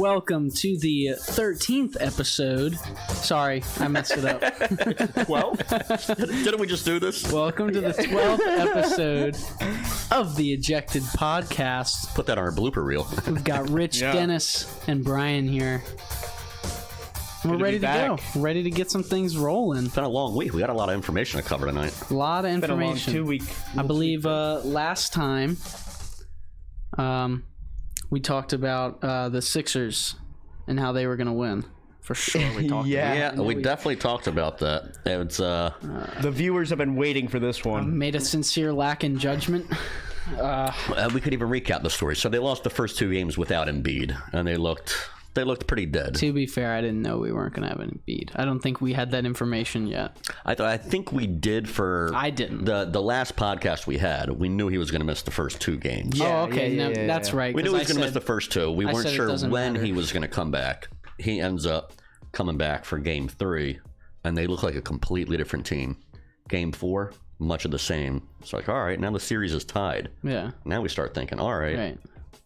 Welcome to the 13th episode. Sorry, I messed it up. 12? Didn't we just do this? Welcome to the 12th episode of the Ejected podcast. Put that on our blooper reel. We've got Rich, Dennis, and Brian here. We're ready to go. We're ready to get some things rolling. It's been a long week. We got a lot of information to cover tonight. A lot of information. It's been a long 2 week. I believe last time we talked about the Sixers and how they were going to win. For sure, we talked about we definitely talked about that. It's the viewers have been waiting for this one. Made a sincere lack in judgment. We could even recap the story. So they lost the first two games without Embiid, and they looked pretty dead. To be fair, I didn't know we weren't going to have an Embiid. I don't think we had that information yet. I think we did for... I didn't. The last podcast we had, we knew he was going to miss the first two games. Yeah, that's right. We knew he was going to miss the first two. We weren't sure when he was going to come back. He ends up coming back for game 3, and they look like a completely different team. Game 4, much of the same. It's like, all right, now the series is tied. Yeah. Now we start thinking, all right,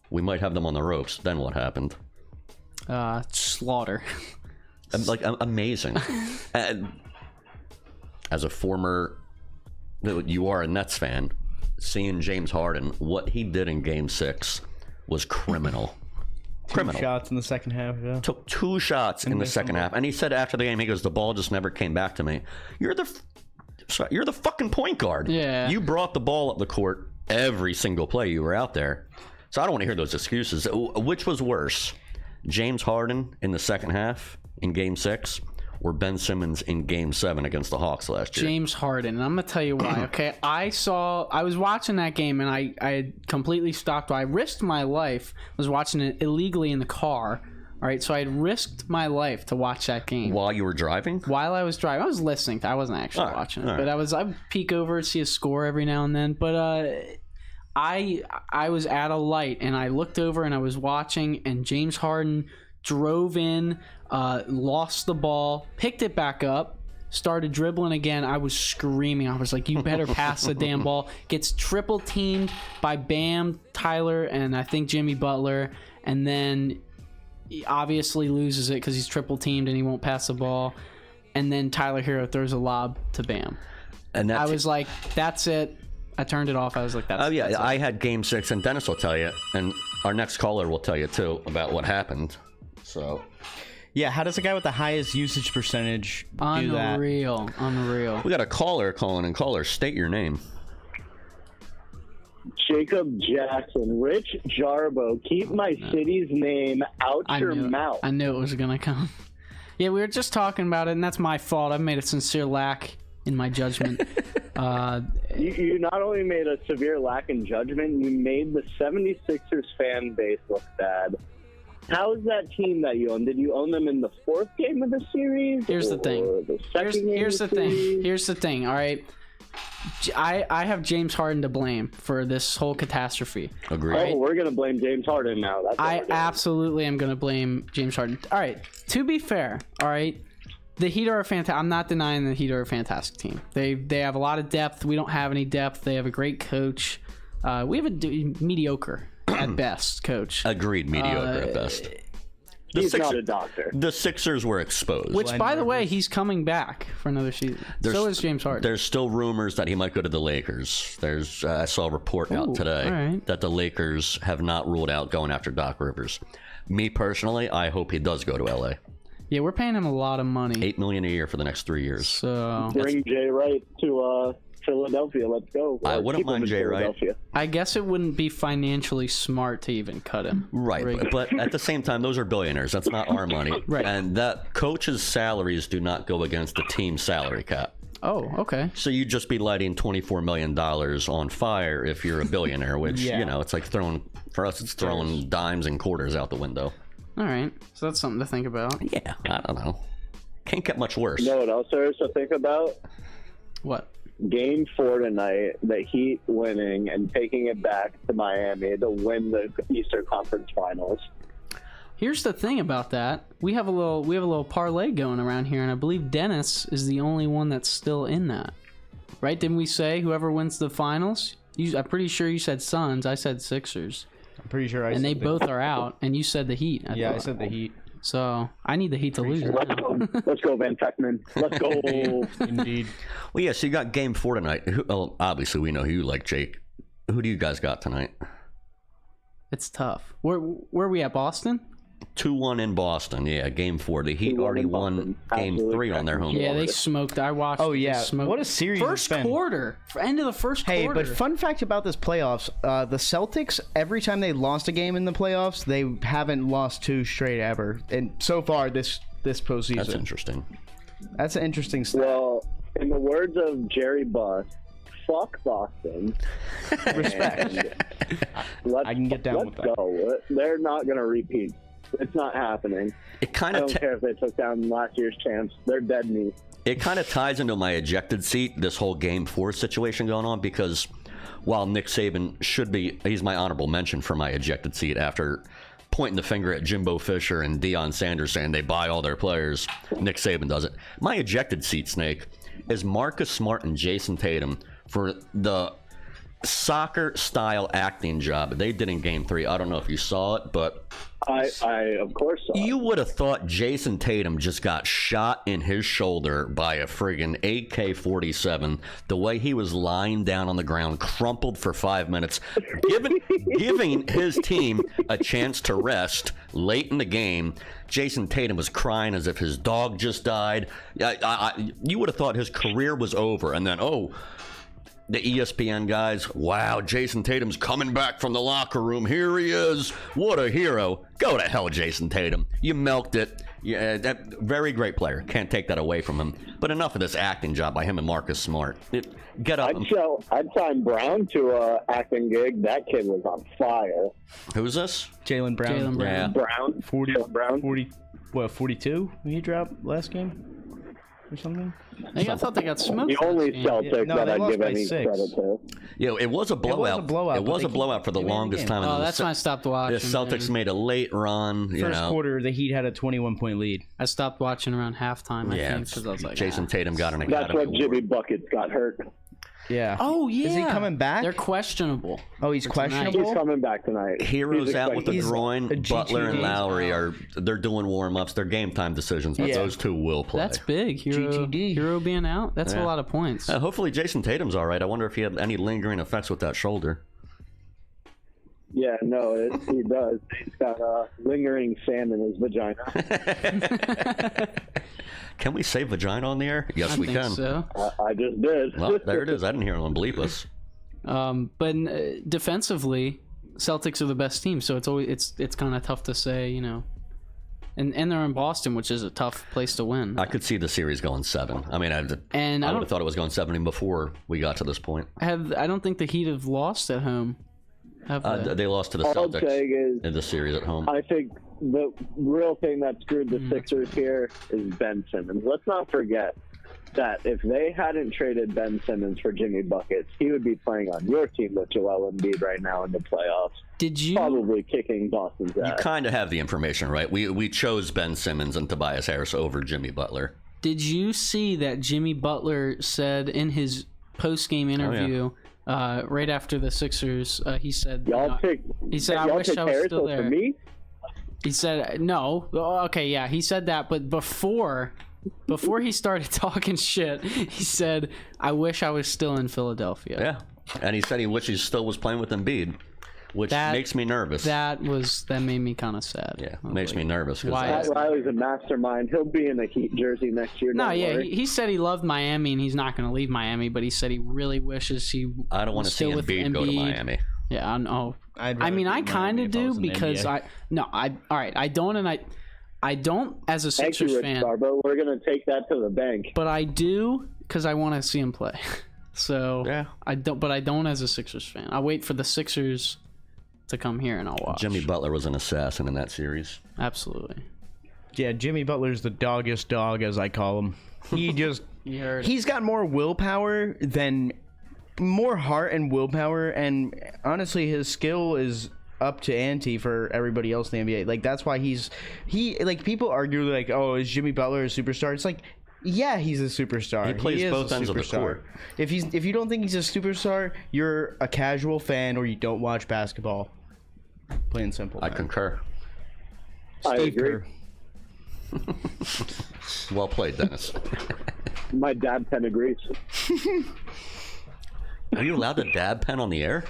we might have them on the ropes. Then what happened? Slaughter. Like, amazing. And as a former, you are a Nets fan, seeing James Harden, what he did in Game 6 was criminal. Two shots in the second half. Yeah. Took 2 shots in the second half, and he said after the game, he goes, "The ball just never came back to me." You're the fucking point guard. Yeah. You brought the ball up the court every single play you were out there. So I don't want to hear those excuses. Which was worse? James Harden in the second half in Game 6 or Ben Simmons in Game 7 against the Hawks last year? James Harden. And I'm going to tell you why, okay? I was watching that game, and I had completely stopped. I risked my life. I was watching it illegally in the car. All right, so I had risked my life to watch that game. While you were driving? While I was driving. I was listening. I wasn't actually watching it. But I'd peek over, see a score every now and then. But I was at a light, and I looked over, and I was watching, and James Harden drove in, lost the ball, picked it back up, started dribbling again. I was screaming. I was like, you better pass the damn ball. Gets triple teamed by Bam, Tyler, and I think Jimmy Butler, and then he obviously loses it because he's triple teamed and he won't pass the ball. And then Tyler Hero throws a lob to Bam. And I was like, that's it. I turned it off. I was like, that's Oh, yeah. that's I had Game 6, and Dennis will tell you, and our next caller will tell you, too, about what happened. So, yeah, how does a guy with the highest usage percentage do that? Unreal. We got a caller calling in. Caller, state your name. Jacob Jackson. Rich Jarbo, keep my city's name out your mouth. I knew it was going to come. Yeah, we were just talking about it, and that's my fault. I've made a sincere lack in my judgment. You not only made a severe lack in judgment, you made the 76ers fan base look bad. How is that team that you own? Did you own them in the 4th game of the series? Here's the thing. Here's the thing. All right. I have James Harden to blame for this whole catastrophe. Agreed. Right? Oh, we're going to blame James Harden now. I absolutely am going to blame James Harden. All right. To be fair, all right, the Heat are a fantastic. I'm not denying the Heat are a fantastic team. They have a lot of depth. We don't have any depth. They have a great coach. We have a mediocre at best coach. Agreed, mediocre at best. He's not a doctor. The Sixers were exposed. Which, by the way, he's coming back for another season. So is James Harden. There's still rumors that he might go to the Lakers. I saw a report out today that the Lakers have not ruled out going after Doc Rivers. Me personally, I hope he does go to LA. Yeah, we're paying him a lot of money. $8 million a year for the next 3 years. So bring Jay Wright to Philadelphia. Let's go. I wouldn't mind Jay Wright. I guess it wouldn't be financially smart to even cut him. Right, but at the same time, those are billionaires. That's not our money. Right. And that coaches' salaries do not go against the team's salary cap. Oh, okay. So you'd just be lighting $24 million on fire if you're a billionaire, which, it's like throwing dimes and quarters out the window. All right. So that's something to think about. Yeah, I don't know. Can't get much worse. You know what else there is to think about? What? Game 4 tonight, the Heat winning and taking it back to Miami to win the Eastern Conference Finals. Here's the thing about that. We have a little parlay going around here, and I believe Dennis is the only one that's still in that. Right? Didn't we say whoever wins the finals? I'm pretty sure you said Suns. I said Sixers. I'm pretty sure and they both are out. And you said the Heat. I said the Heat. So I need the Heat to lose. Let's go, Van Peckman. Let's go. Indeed. Well, yeah, so you got game 4 tonight. Well, obviously, we know who you like, Jake. Who do you guys got tonight? It's tough. Where are we at, Boston? 2-1 in Boston. Yeah, game 4. The Heat already won game 3 on their home. Yeah, they smoked. I watched. Oh, yeah. Smoked. What a series First it's been. quarter. End of the first quarter. Hey, but fun fact about this playoffs, the Celtics, every time they lost a game in the playoffs, they haven't lost 2 straight ever. And so far, this postseason. That's interesting. That's an interesting stat. Well, in the words of Jerry Buss, fuck Boston. Respect. I can get down with that. Let's go. They're not going to repeat. It's not happening. It kind I of don't care if they took down last year's champs. They're dead meat. It kind of ties into my ejected seat, this whole game 4 situation going on, because while Nick Saban he's my honorable mention for my ejected seat after pointing the finger at Jimbo Fisher and Deion Sanders saying they buy all their players. Nick Saban does it. My ejected seat, Snake, is Marcus Smart and Jason Tatum for the soccer-style acting job they did in Game 3. I don't know if you saw it, but I of course saw. You would have thought Jason Tatum just got shot in his shoulder by a friggin' AK-47. The way he was lying down on the ground, crumpled for 5 minutes, giving his team a chance to rest late in the game. Jason Tatum was crying as if his dog just died. You would have thought his career was over, and then the ESPN guys, wow, Jason Tatum's coming back from the locker room. Here he is. What a hero. Go to hell, Jason Tatum. You milked it. Yeah, very great player. Can't take that away from him. But enough of this acting job by him and Marcus Smart. Get up. I'd sign Brown to an acting gig. That kid was on fire. Who's this? Jaylen Brown. Yeah. Brown. 42 when he dropped last game? Or something? I thought they got smoked. The only Celtic that I'd give any 6. credit to. Yeah, it was a blowout. It was a blowout for the longest time. Oh, that's when I stopped watching. The Celtics made a late run. First quarter, the Heat had a 21-point lead. I stopped watching around halftime, I think, because I was like, Jason Tatum got an academy. That's what Jimmy Buckets got hurt. Yeah. Oh, yeah. Is he coming back? They're questionable. Oh, he's questionable? He's coming back tonight. Hero's out with the groin. Butler and Lowry they're doing warm-ups. They're game time decisions, but those two will play. That's big. Hero being out, that's a lot of points. Hopefully Jason Tatum's all right. I wonder if he had any lingering effects with that shoulder. Yeah, no, he does. He's got a lingering sand in his vagina. Can we say vagina on the air? Yes, we can. So. I just did. Well, there it is. I didn't hear anyone bleep us. But defensively, Celtics are the best team, so it's kind of tough to say, you know. And they're in Boston, which is a tough place to win. I could see the series going 7. I mean, I would have thought it was going 7 even before we got to this point. I don't think the Heat have lost at home. They lost to the Celtics in the series at home. I think the real thing that screwed the Sixers here is Ben Simmons. Let's not forget that if they hadn't traded Ben Simmons for Jimmy Buckets, he would be playing on your team with Joel Embiid right now in the playoffs. Probably kicking Boston's ass. You kind of have the information, right? We chose Ben Simmons and Tobias Harris over Jimmy Butler. Did you see that Jimmy Butler said in his post-game interview right after the Sixers, he said, I wish I was still there. Me? He said, no. Okay, yeah, he said that, but before he started talking shit, he said, I wish I was still in Philadelphia. Yeah, and he said he wishes he still was playing with Embiid, which makes me nervous. That made me kind of sad. Yeah, makes me nervous. Pat Riley's a mastermind. He'll be in a Heat jersey next year. No, yeah, he said he loved Miami and he's not going to leave Miami, but he said he really wishes he. I don't want to see Embiid go to Miami. Yeah, I know. I mean, I kind of do because I don't as a Sixers fan. But we're gonna take that to the bank. But I do because I want to see him play. So yeah, I don't as a Sixers fan. I wait for the Sixers to come here and I'll watch. Jimmy Butler was an assassin in that series. Absolutely. Yeah, Jimmy Butler's the doggest dog, as I call him. He's got more willpower than. More heart and willpower, and honestly his skill is up to ante for everybody else in the NBA. Like that's why he people argue like, oh, is Jimmy Butler a superstar? It's like, yeah, he's a superstar. He plays both ends of the court. If you don't think he's a superstar, you're a casual fan or you don't watch basketball. Plain and simple. I concur. I Steve agree. Kerr. Well played, Dennis. My dad pen agrees. Are you allowed to dab pen on the air?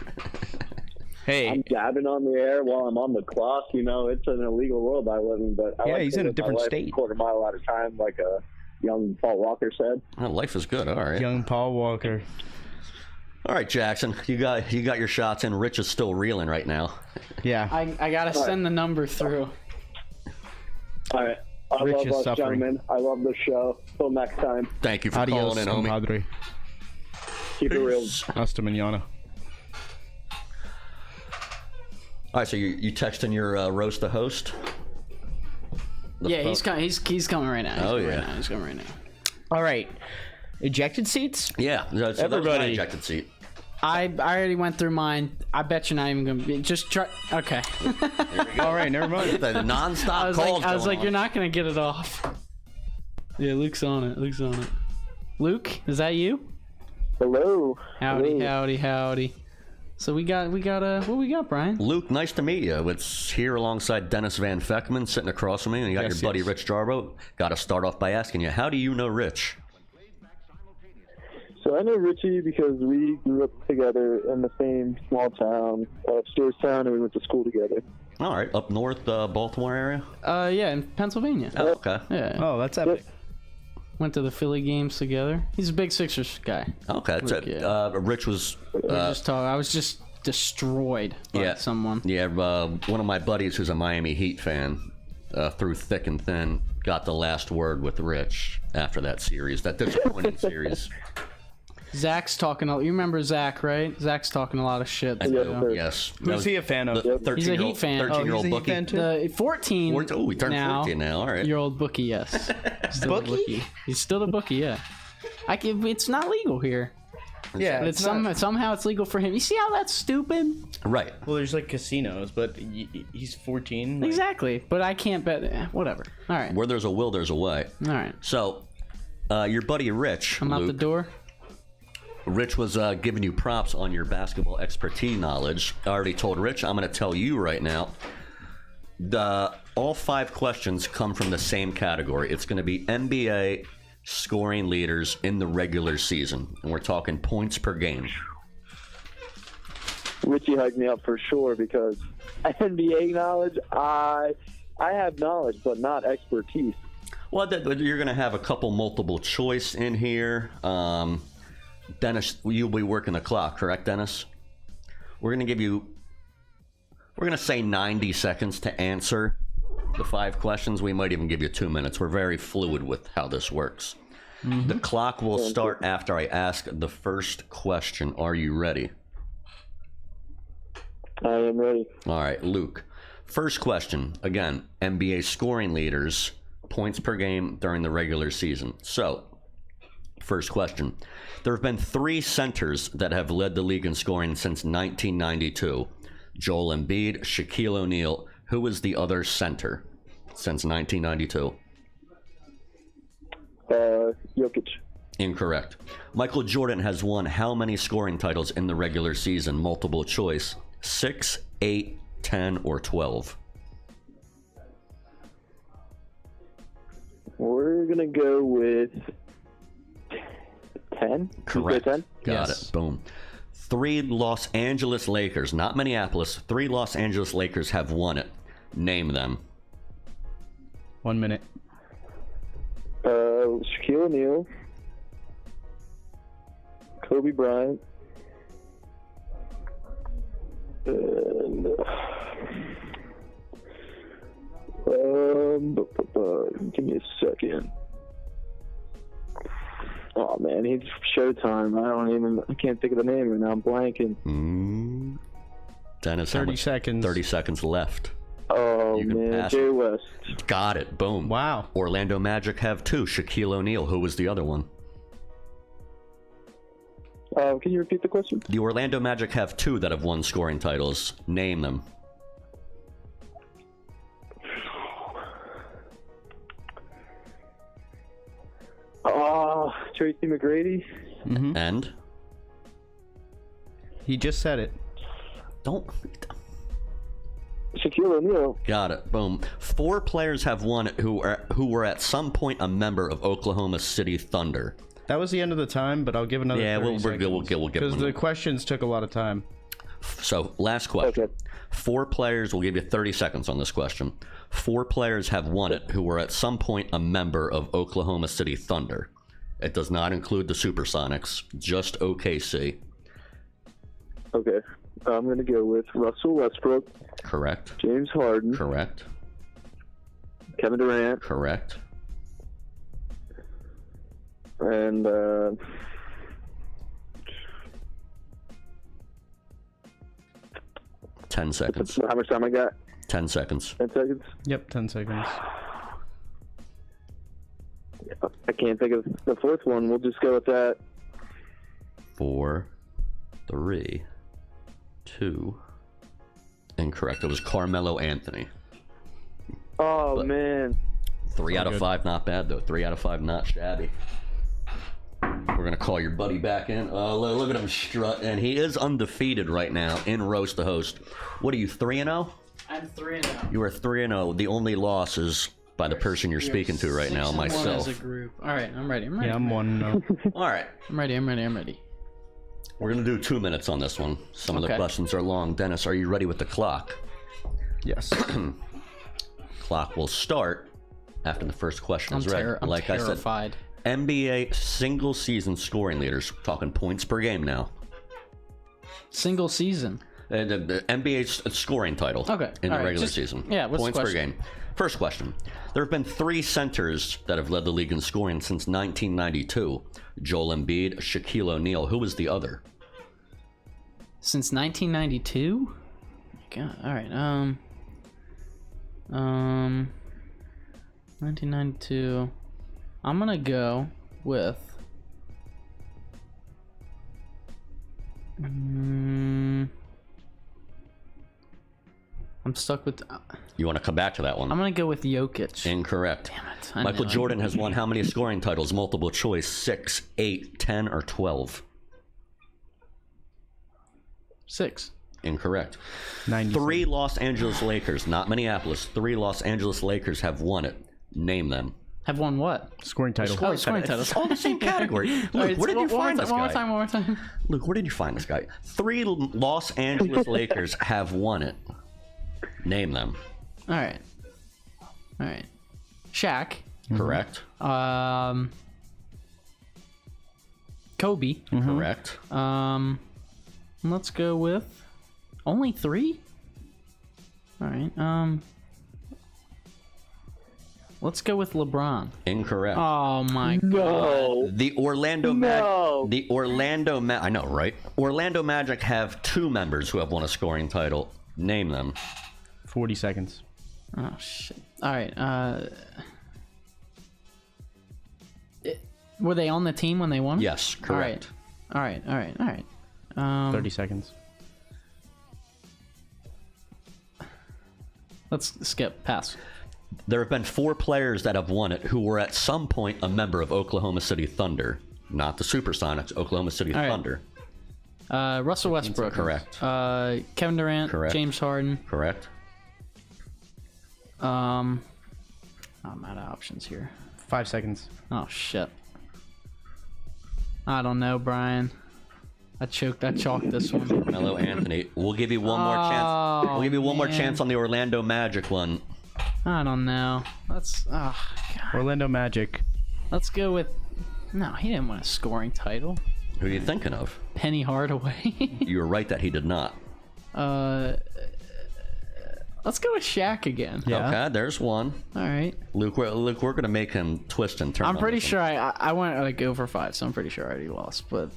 Hey, I'm dabbing on the air while I'm on the clock. You know, it's an illegal world I live in, but I Yeah, like he's to in a live my different life state. a quarter mile at a time, like a young Paul Walker said. Oh, life is good. All right. young Paul Walker. All right, Jackson. You got your shots in. Rich is still reeling right now. Yeah. I gotta send the number through. All right. I Rich love is us, suffering. gentlemen. I love the show. Till next time. Thank you for Adios, calling in, homie. compadre. Keep it real. Hasta mañana. All right, so you texting your roast the host? Yeah, he's coming right now. He's coming right now. All right. Ejected seats? Yeah. So that was my Everybody. ejected seat. I already went through mine. I bet you're not even gonna be. Just try. Okay. All right, never mind. The nonstop I was calls. like, going you're on. not gonna get it off. Yeah, Luke's on it. Luke, is that you? Hello. Howdy. So we got what we got, Brian? Luke, nice to meet you. It's here alongside Dennis Van Feckman sitting across from me, and you got Yes, your buddy yes. Rich Jarbo. Got to start off by asking you, how do you know Rich? So I know Richie because we grew up together in the same small town, Stewartstown, and we went to school together. All right, up north, Baltimore area. Yeah, in Pennsylvania. Oh, okay. Yeah, Oh, that's epic. went to the Philly games together. He's a big Sixers guy. Okay. That's it. Yeah. Rich was. I was just destroyed by someone. Yeah. One of my buddies who's a Miami Heat fan, through thick and thin, got the last word with Rich after that series, that disappointing series. Zach's talking. You remember Zach, right? Zach's talking a lot of shit. I too. do, yes. Who's he a fan of? The He's a Heat fan. 13-year-old he's a Heat bookie. fan too? The 14. Oh, he turned 14 now. All right. Your old bookie, yes. Still the Bookie? He's still the bookie, yeah. It's not legal here, Yeah, but it's somehow it's legal for him. You see how that's stupid? Right. Well, there's like casinos, but he's 14. like- Exactly. But I can't bet. Whatever. All right. Where there's a will, there's a way. All right. So, your buddy Rich, I'm out the Luke, door. Rich was giving you props on your basketball expertise knowledge. I already told Rich. I'm going to tell you right now. All 5 questions come from the same category. It's going to be NBA scoring leaders in the regular season, and we're talking points per game. Richie hyped me up for sure because NBA knowledge, I have knowledge, but not expertise. Well, you're going to have a couple multiple choice in here. Dennis, you'll be working the clock, correct, Dennis? We're going to say 90 seconds to answer the 5 questions. We might even give you 2 minutes. We're very fluid with how this works. The clock will start after I ask the first question. Are you ready? I am ready. All right, Luke. First question. Again, NBA scoring leaders, points per game during the regular season. So, first question. There have been 3 centers that have led the league in scoring since 1992. Joel Embiid, Shaquille O'Neal. Who was the other center since 1992? Jokic. Incorrect. Michael Jordan has won how many scoring titles in the regular season? Multiple choice. 6, 8, 10, or 12? We're going to go with 10. Correct. 10? Got Yes. it. Boom. 3 Los Angeles Lakers, not Minneapolis. 3 Los Angeles Lakers have won it. Name them. 1 minute. Shaquille O'Neal, Kobe Bryant, and give me a second. Oh man, it's Showtime. I can't think of the name right now. I'm blanking. Dennis, how 30 much? seconds. 30 seconds left. Oh You can man, pass. Jay West. Got it. Boom. Wow. Orlando Magic have 2. Shaquille O'Neal. Who was the other one? Can you repeat the question? The Orlando Magic have 2 that have won scoring titles. Name them. Tracy McGrady. And? He just said it. Don't. Shaquille O'Neal. Got it. Boom. 4 players have won it who were at some point a member of Oklahoma City Thunder. That was the end of the time, but I'll give another 30 seconds. We'll give because one. the questions took a lot of time. So, last question. Okay. 4 players, we'll give you 30 seconds on this question. 4 players have won it who were at some point a member of Oklahoma City Thunder. It does not include the Supersonics, just OKC. Okay. I'm going to go with Russell Westbrook, Correct. James Harden, Correct. Kevin Durant, Correct. and 10 seconds. how much time I got? 10 seconds. 10 seconds? Yep, 10 seconds. I can't think of the 4th one. We'll just go with that. 4, 3, 2. Incorrect. It was Carmelo Anthony. Oh, man. 3 out of good. 5, not bad though. 3 out of 5, not shabby. We're gonna call your buddy back in. Oh, look at him strut, and he is undefeated right now in Roast the Host. What are you, 3-0? I'm 3-0. You are 3-0. The only loss is by the person you're speaking to right now, 6-1 myself. as a group. All right, I'm ready. Yeah, I'm 1-0. All right, I'm ready. we're gonna do 2 minutes on this one. Some of the Okay. questions are long. Dennis, are you ready with the clock? Yes. Clock will start after the first question I'm is read. I'm Like I terrified. said, NBA single season scoring leaders. Talking points per game now. Single season. The NBA's scoring title Okay, in the all right, regular just- season. yeah, what's the points per question? game. First question. There have been 3 centers that have led the league in scoring since 1992. Joel Embiid, Shaquille O'Neal. Who was the other? Since 1992? God, all right. 1992. I'm gonna go with. I'm stuck with. You want to come back to that one? I'm gonna go with Jokic. Incorrect. Damn it! I Michael knew it. Jordan has won how many scoring titles? Multiple choice: 6, 8, 10, or 12. 6. Incorrect. 90. 3 Los Angeles Lakers, not Minneapolis. 3 Los Angeles Lakers have won it. Name them. Have won what? Scoring title. Scoring title. It's all the same category. Luke, All right, where did you find this one more guy? time. One more time. Luke, where did you find this guy? 3 Los Angeles Lakers have won it. Name them. All right. Shaq. Correct. Kobe. Correct. Let's go with only 3. All right. Let's go with LeBron. Incorrect. Oh my god. No. The Orlando I know, right? Orlando Magic have 2 members who have won a scoring title. Name them. 40 seconds. Oh shit. All right. Were they on the team when they won? Yes, correct. All right. 30 seconds. Let's skip. Pass. There have been 4 players that have won it who were at some point a member of Oklahoma City Thunder. Not the Supersonics, Oklahoma City All right. Thunder. Russell Westbrook. Correct. Kevin Durant. Correct. James Harden. Correct. I'm out of options here. 5 seconds. Oh shit. I don't know, Brian. I chalked this one. Carmelo Anthony. We'll give you one more chance. We'll give you one more chance on the Orlando Magic one. I don't know. Let's Orlando Magic. let's go with. No, he didn't win a scoring title. Who are you thinking of? Penny Hardaway. You were right that he did not. Let's go with Shaq again. Yeah. Okay, there's one. All right. Luke, we're going to make him twist and turn. I'm on pretty this sure I went like over 5, so I'm pretty sure I already lost. But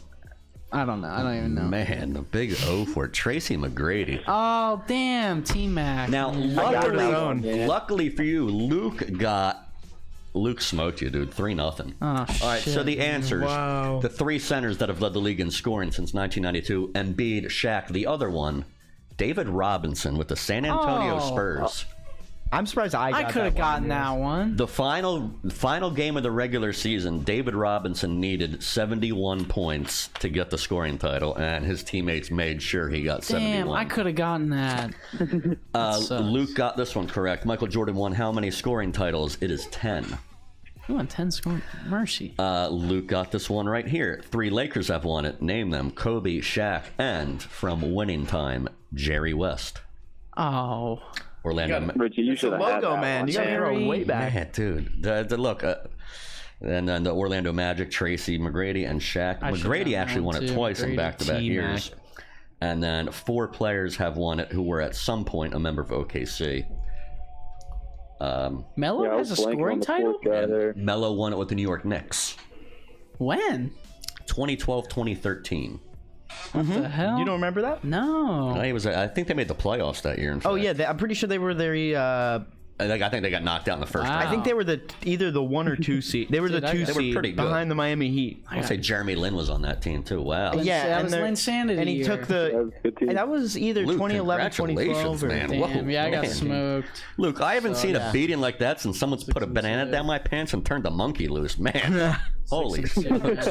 I don't know. I don't even know. one. Man, the big O for Tracy McGrady. Oh damn, T-Mac. Now, luckily for you, Luke smoked you, dude. 3-0. Oh shit. All right, so the answers. Wow. The 3 centers that have led the league in scoring since 1992, Embiid, Shaq. The other one, David Robinson with the San Antonio Spurs. I'm surprised I could have gotten that one. The final game of the regular season, David Robinson needed 71 points to get the scoring title, and his teammates made sure he got 71. Damn, I could have gotten that. Luke got this one correct. Michael Jordan won how many scoring titles? It is 10. You won 10 scoring. Mercy. Luke got this one right here. 3 Lakers have won it. Name them: Kobe, Shaq, and from winning time, Jerry West. Oh. Orlando. Richie, you should have had Logo, that man. one. You got to throw way back. Man, dude. Look. And then the Orlando Magic, Tracy McGrady, and Shaq. McGrady actually won it twice in back-to-back years. And then 4 players have won it who were at some point a member of OKC. Melo has a scoring title? Melo won it with the New York Knicks. When? 2012, 2013. What the hell? You don't remember that? No. I think they made the playoffs that year. In fact. Oh yeah, I'm pretty sure they were the. I think they got knocked out in the first round. I think they were either the 1 or 2 seed. They were the 2 seed pretty good. behind the Miami Heat. I'll say Jeremy Lin was on that team too. Wow. Yeah, that and was Linsanity and he year. took the. And That was either Luke, 2011, 2012, or man. Damn, Whoa, yeah, I got man. smoked. Luke, I haven't seen a beating like that since someone's put a banana down my pants and turned a monkey loose. Man, holy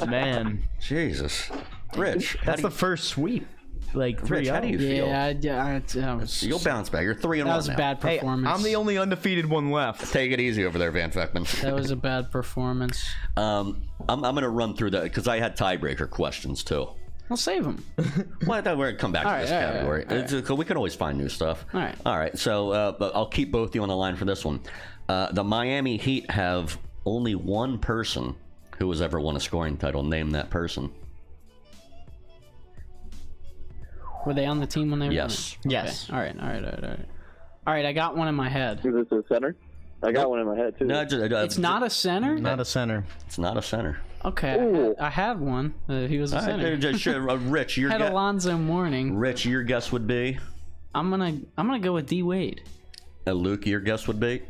man. Jesus. Rich, That's the first sweep. Like 3-0. Rich, how do you feel? Yeah, You'll bounce back. You're 3-1 that was now. a bad Hey, performance. I'm the only undefeated one left. Take it easy over there, Van Feckman. That was a bad performance. I'm going to run through that because I had tiebreaker questions too. I'll save them. Well, I thought we were going to come back to this category. We can always find new stuff. All right. So but I'll keep both of you on the line for this one. The Miami Heat have only one person who has ever won a scoring title. Name that person. Were they on the team when they were? Yes. Okay. Yes. All right. All right, I got one in my head. Is this a center? I got one in my head too. No, It's not a center? Not a center. It's not a center. Okay, I had one. He was a center. Rich, your Had Alonzo Mourning. Rich, your guess would be. I'm gonna go with D Wade. Luke, your guess would be.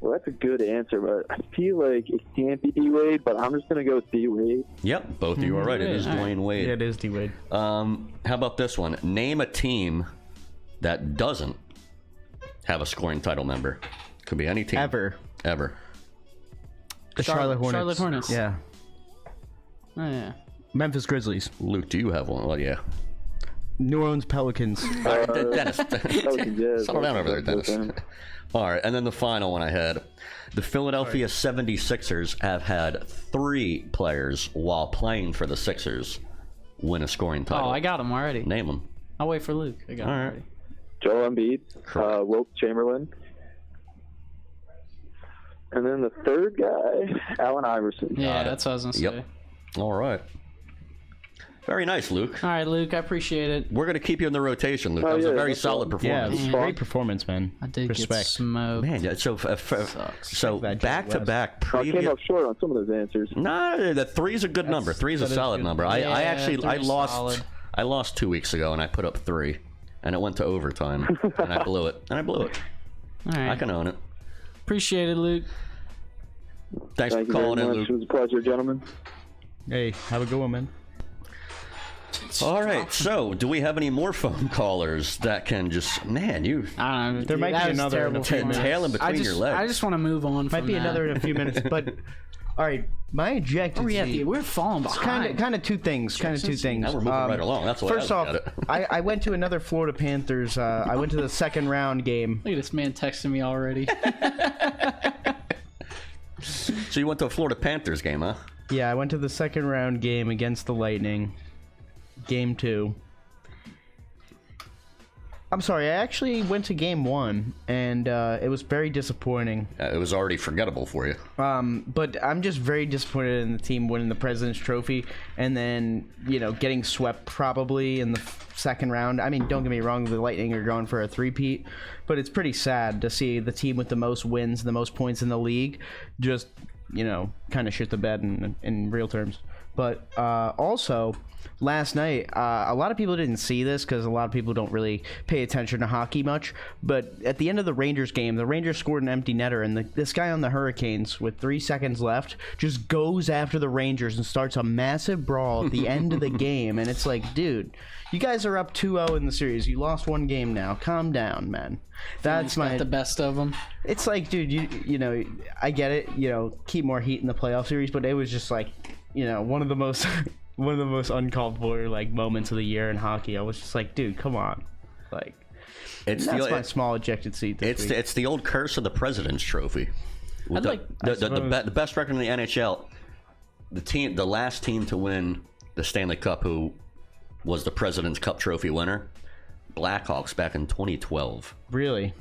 Well, that's a good answer, but I feel like it can't be D-Wade, but I'm just going to go with D-Wade. Yep, both of you are right. It is Dwayne Wade. Yeah, it is D-Wade. How about this one? Name a team that doesn't have a scoring title member. Could be any team. Ever. The Charlotte Hornets. Charlotte Hornets. Yeah. Oh, yeah. Memphis Grizzlies. Luke, do you have one? Well, yeah. New Orleans Pelicans. Dennis. Good. Settle down over there, Dennis. All right, and then the final one I had. The Philadelphia 76ers have had 3 players while playing for the Sixers win a scoring title. Oh, I got him already. Name them. I'll wait for Luke. I got him All right. already. Joel Embiid, Wilt Chamberlain. And then the third guy, Allen Iverson. Yeah, that's what I was gonna say. Yep. All right. Very nice, Luke. All right, Luke, I appreciate it. We're going to keep you in the rotation, Luke. Oh, That was a yeah, very that's solid fine. performance. Yeah, great performance, man. I did get Respect. smoked. Man, yeah, so that back to back I came previous. up short on some of those answers. No, the 3's a good number. 3's a solid number. I actually I 3's lost solid. I lost 2 weeks ago and I put up 3, and it went to overtime and I blew it. All right. I can own it. Appreciate it, Luke. Thanks Thank for you calling in, very much. Luke. It was a pleasure, gentlemen. Hey, have a good one, man. All right, so do we have any more phone callers that can just you I don't know. There might that be was another terrible in a few performance. tail in between your legs. I just want to move on. Might from be that. another in a few minutes, but all right, my ejected seat. We're falling behind. Kind of two things. Now we're moving right along. That's the way First I off, look at it. I went to another Florida Panthers. I went to the second round game. Look at this man texting me already. So you went to a Florida Panthers game, huh? Yeah, I went to the second round game against the Lightning. Game 2. I'm sorry, I actually went to game 1, and it was very disappointing. It was already forgettable for you. But I'm just very disappointed in the team winning the President's Trophy and then, getting swept probably in the second round. I mean, don't get me wrong, the Lightning are going for a three-peat, but it's pretty sad to see the team with the most wins, the most points in the league, just, kind kind of shit the bed in real terms. But also, last night, a lot of people didn't see this because a lot of people don't really pay attention to hockey much. But at the end of the Rangers game, the Rangers scored an empty netter, and this guy on the Hurricanes with 3 seconds left just goes after the Rangers and starts a massive brawl at the end of the game. And it's like, dude, you guys are up 2-0 in the series. You lost 1 game now. Calm down, man. That's got the best of them. It's like, dude, you know, I get it. You know, keep more heat in the playoff series, but it was just like, you know, one of the most uncalled for like moments of the year in hockey. I was just like, dude, come on, like, that's my small ejected seat. It's the old curse of the President's Trophy. With the best record in the NHL, the last team to win the Stanley Cup, who was the President's Cup Trophy winner, Blackhawks back in 2012. Really?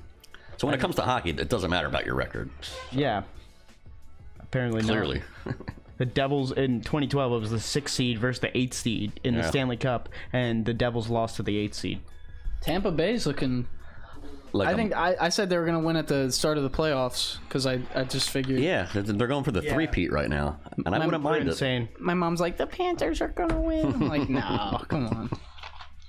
So when it comes to hockey, it doesn't matter about your record. Yeah. Apparently Clearly. not. The Devils in 2012, it was the 6th seed versus the 8th seed in the Stanley Cup, and the Devils lost to the 8th seed. Tampa Bay's looking. I said they were going to win at the start of the playoffs because I just figured. Yeah, they're going for the three-peat right now, and I wouldn't mind it. My mom's like, the Panthers are going to win. I'm like, no, come on.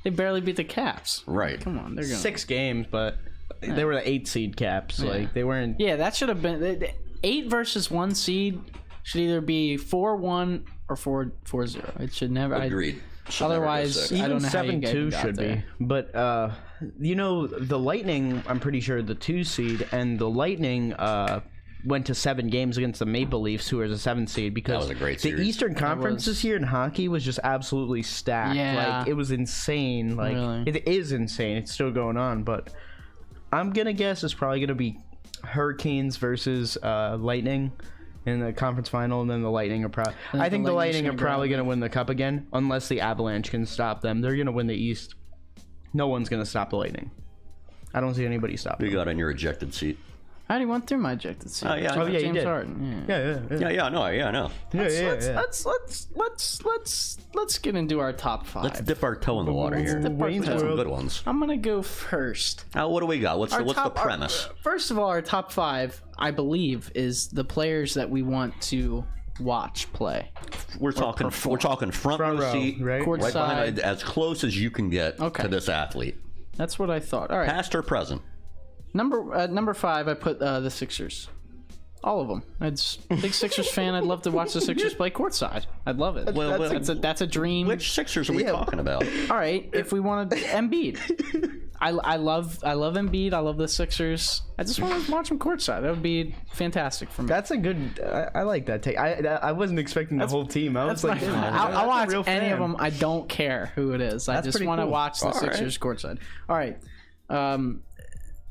They barely beat the Caps. Right. Come on, they're going 6 games, but they were the 8th seed Caps. Yeah. Like they weren't. Yeah, that should have been 8 versus 1 seed. Should either be 4-1 or 4-0. It should never. Agreed. Otherwise, I don't know how you 7-2 should be. But you know, the Lightning, I'm pretty sure the 2 seed, and the Lightning went to 7 games against the Maple Leafs, who are the 7 seed, because that was a great series. The Eastern Conference this year in hockey was just absolutely stacked. Yeah. Like, it was insane. Like, really? It is insane. It's still going on, but I'm gonna guess it's probably gonna be Hurricanes versus Lightning in the conference final, and then the Lightning are probably. I think the Lightning are probably going to win the cup again, unless the Avalanche can stop them. They're going to win the East. No one's going to stop the Lightning. I don't see anybody stopping. You got in your ejected seat. I already went through my ejected seat. Oh yeah, yeah, you James did. Harden. Yeah, I know. Let's get into our top 5. Let's dip our toe in the water here. Wayne's That's some World. good ones. I'm gonna go first. Now, what do we got? What's the premise? First of all, our top 5, I believe, is the players that we want to watch play. We're talking front row seat, right? right behind, as close as you can get to this athlete. That's what I thought. All right. Past or present? Number 5, I put the Sixers. All of them. I'm a big Sixers fan. I'd love to watch the Sixers play courtside. I'd love it. Well, that's a dream. Which Sixers are we talking about? All right, if we want to Embiid, I love Embiid. I love the Sixers. I just want to watch them courtside. That would be fantastic for me. That's a good. I like that take. I wasn't expecting the whole team. I was like, I'll watch any of them. I don't care who it is. I just want to watch the Sixers courtside. All right.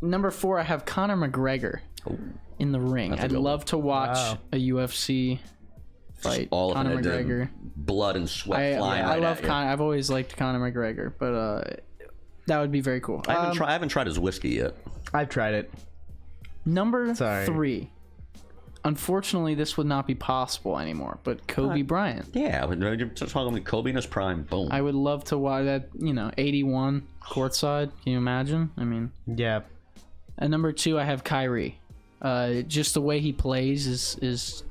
Number 4, I have Conor McGregor in the ring. I'd love to watch a UFC fight. All Conor of it, McGregor. Blood and sweat flying. I love Conor. I've always liked Conor McGregor, but that would be very cool. I haven't tried his whiskey yet. I've tried it. Number 3. Unfortunately, this would not be possible anymore, but Kobe Bryant. Yeah, you're just talking about Kobe in his prime. Boom. I would love to watch that, 81 courtside. Can you imagine? I mean, yeah. And number 2, I have Kyrie. Just the way he plays is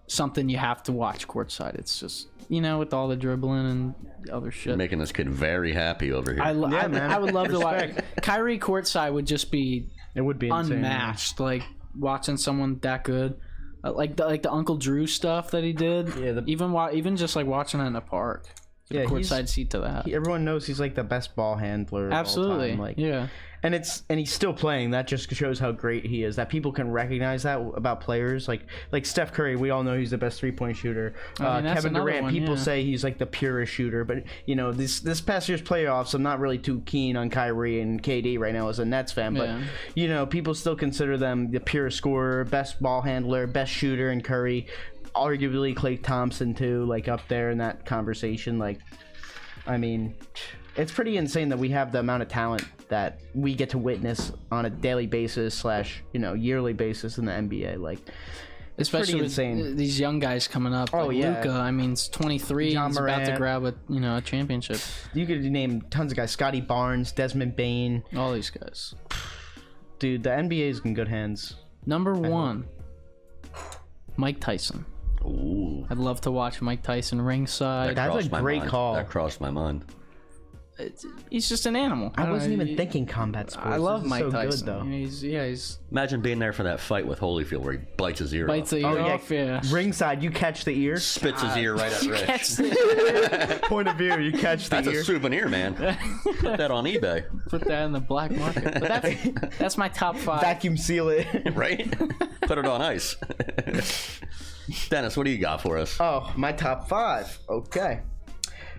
something you have to watch courtside. It's just, with all the dribbling and other shit. You're making this kid very happy over here. I would love to watch. Kyrie courtside would just be. It would be unmatched. Insane. Like watching someone that good, like the Uncle Drew stuff that he did. Yeah. Even just like watching it in a park. Yeah, courtside seat to that. Everyone knows he's like the best ball handler. Absolutely. Of all time. Yeah. And he's still playing. That just shows how great he is. That people can recognize that about players like Steph Curry. We all know he's the best 3-point shooter. Kevin Durant. People say he's like the purest shooter. But this past year's playoffs, I'm not really too keen on Kyrie and KD right now as a Nets fan. But people still consider them the purest scorer, best ball handler, best shooter, and Curry. Arguably Klay Thompson too, like up there in that conversation. Like, I mean, it's pretty insane that we have the amount of talent that we get to witness on a daily basis / yearly basis in the NBA. Like, it's especially pretty with insane. These young guys coming up. Oh, like yeah. Luka, I mean, he's 23. He's about to grab a championship. You could name tons of guys: Scotty Barnes, Desmond Bane. All these guys. Dude, the NBA is in good hands. Number 1, Mike Tyson. Ooh. I'd love to watch Mike Tyson ringside. That's a Crossed my great mind. call. That crossed my mind. He's just an animal. I wasn't don't know, even thinking combat sports. I love This is Mike so Tyson. good, though. He's Imagine being there for that fight with Holyfield where he bites his ear bites off. the ear off. Yeah. Ringside, you catch the ear. Spits his ear right at Rich. Catch the Point of view, you catch the That's ear. a souvenir, man. Put that on eBay. Put that in the black market. But that's my top 5. Vacuum seal it. Right? Put it on ice. Dennis, what do you got for us? Oh, my top 5. Okay.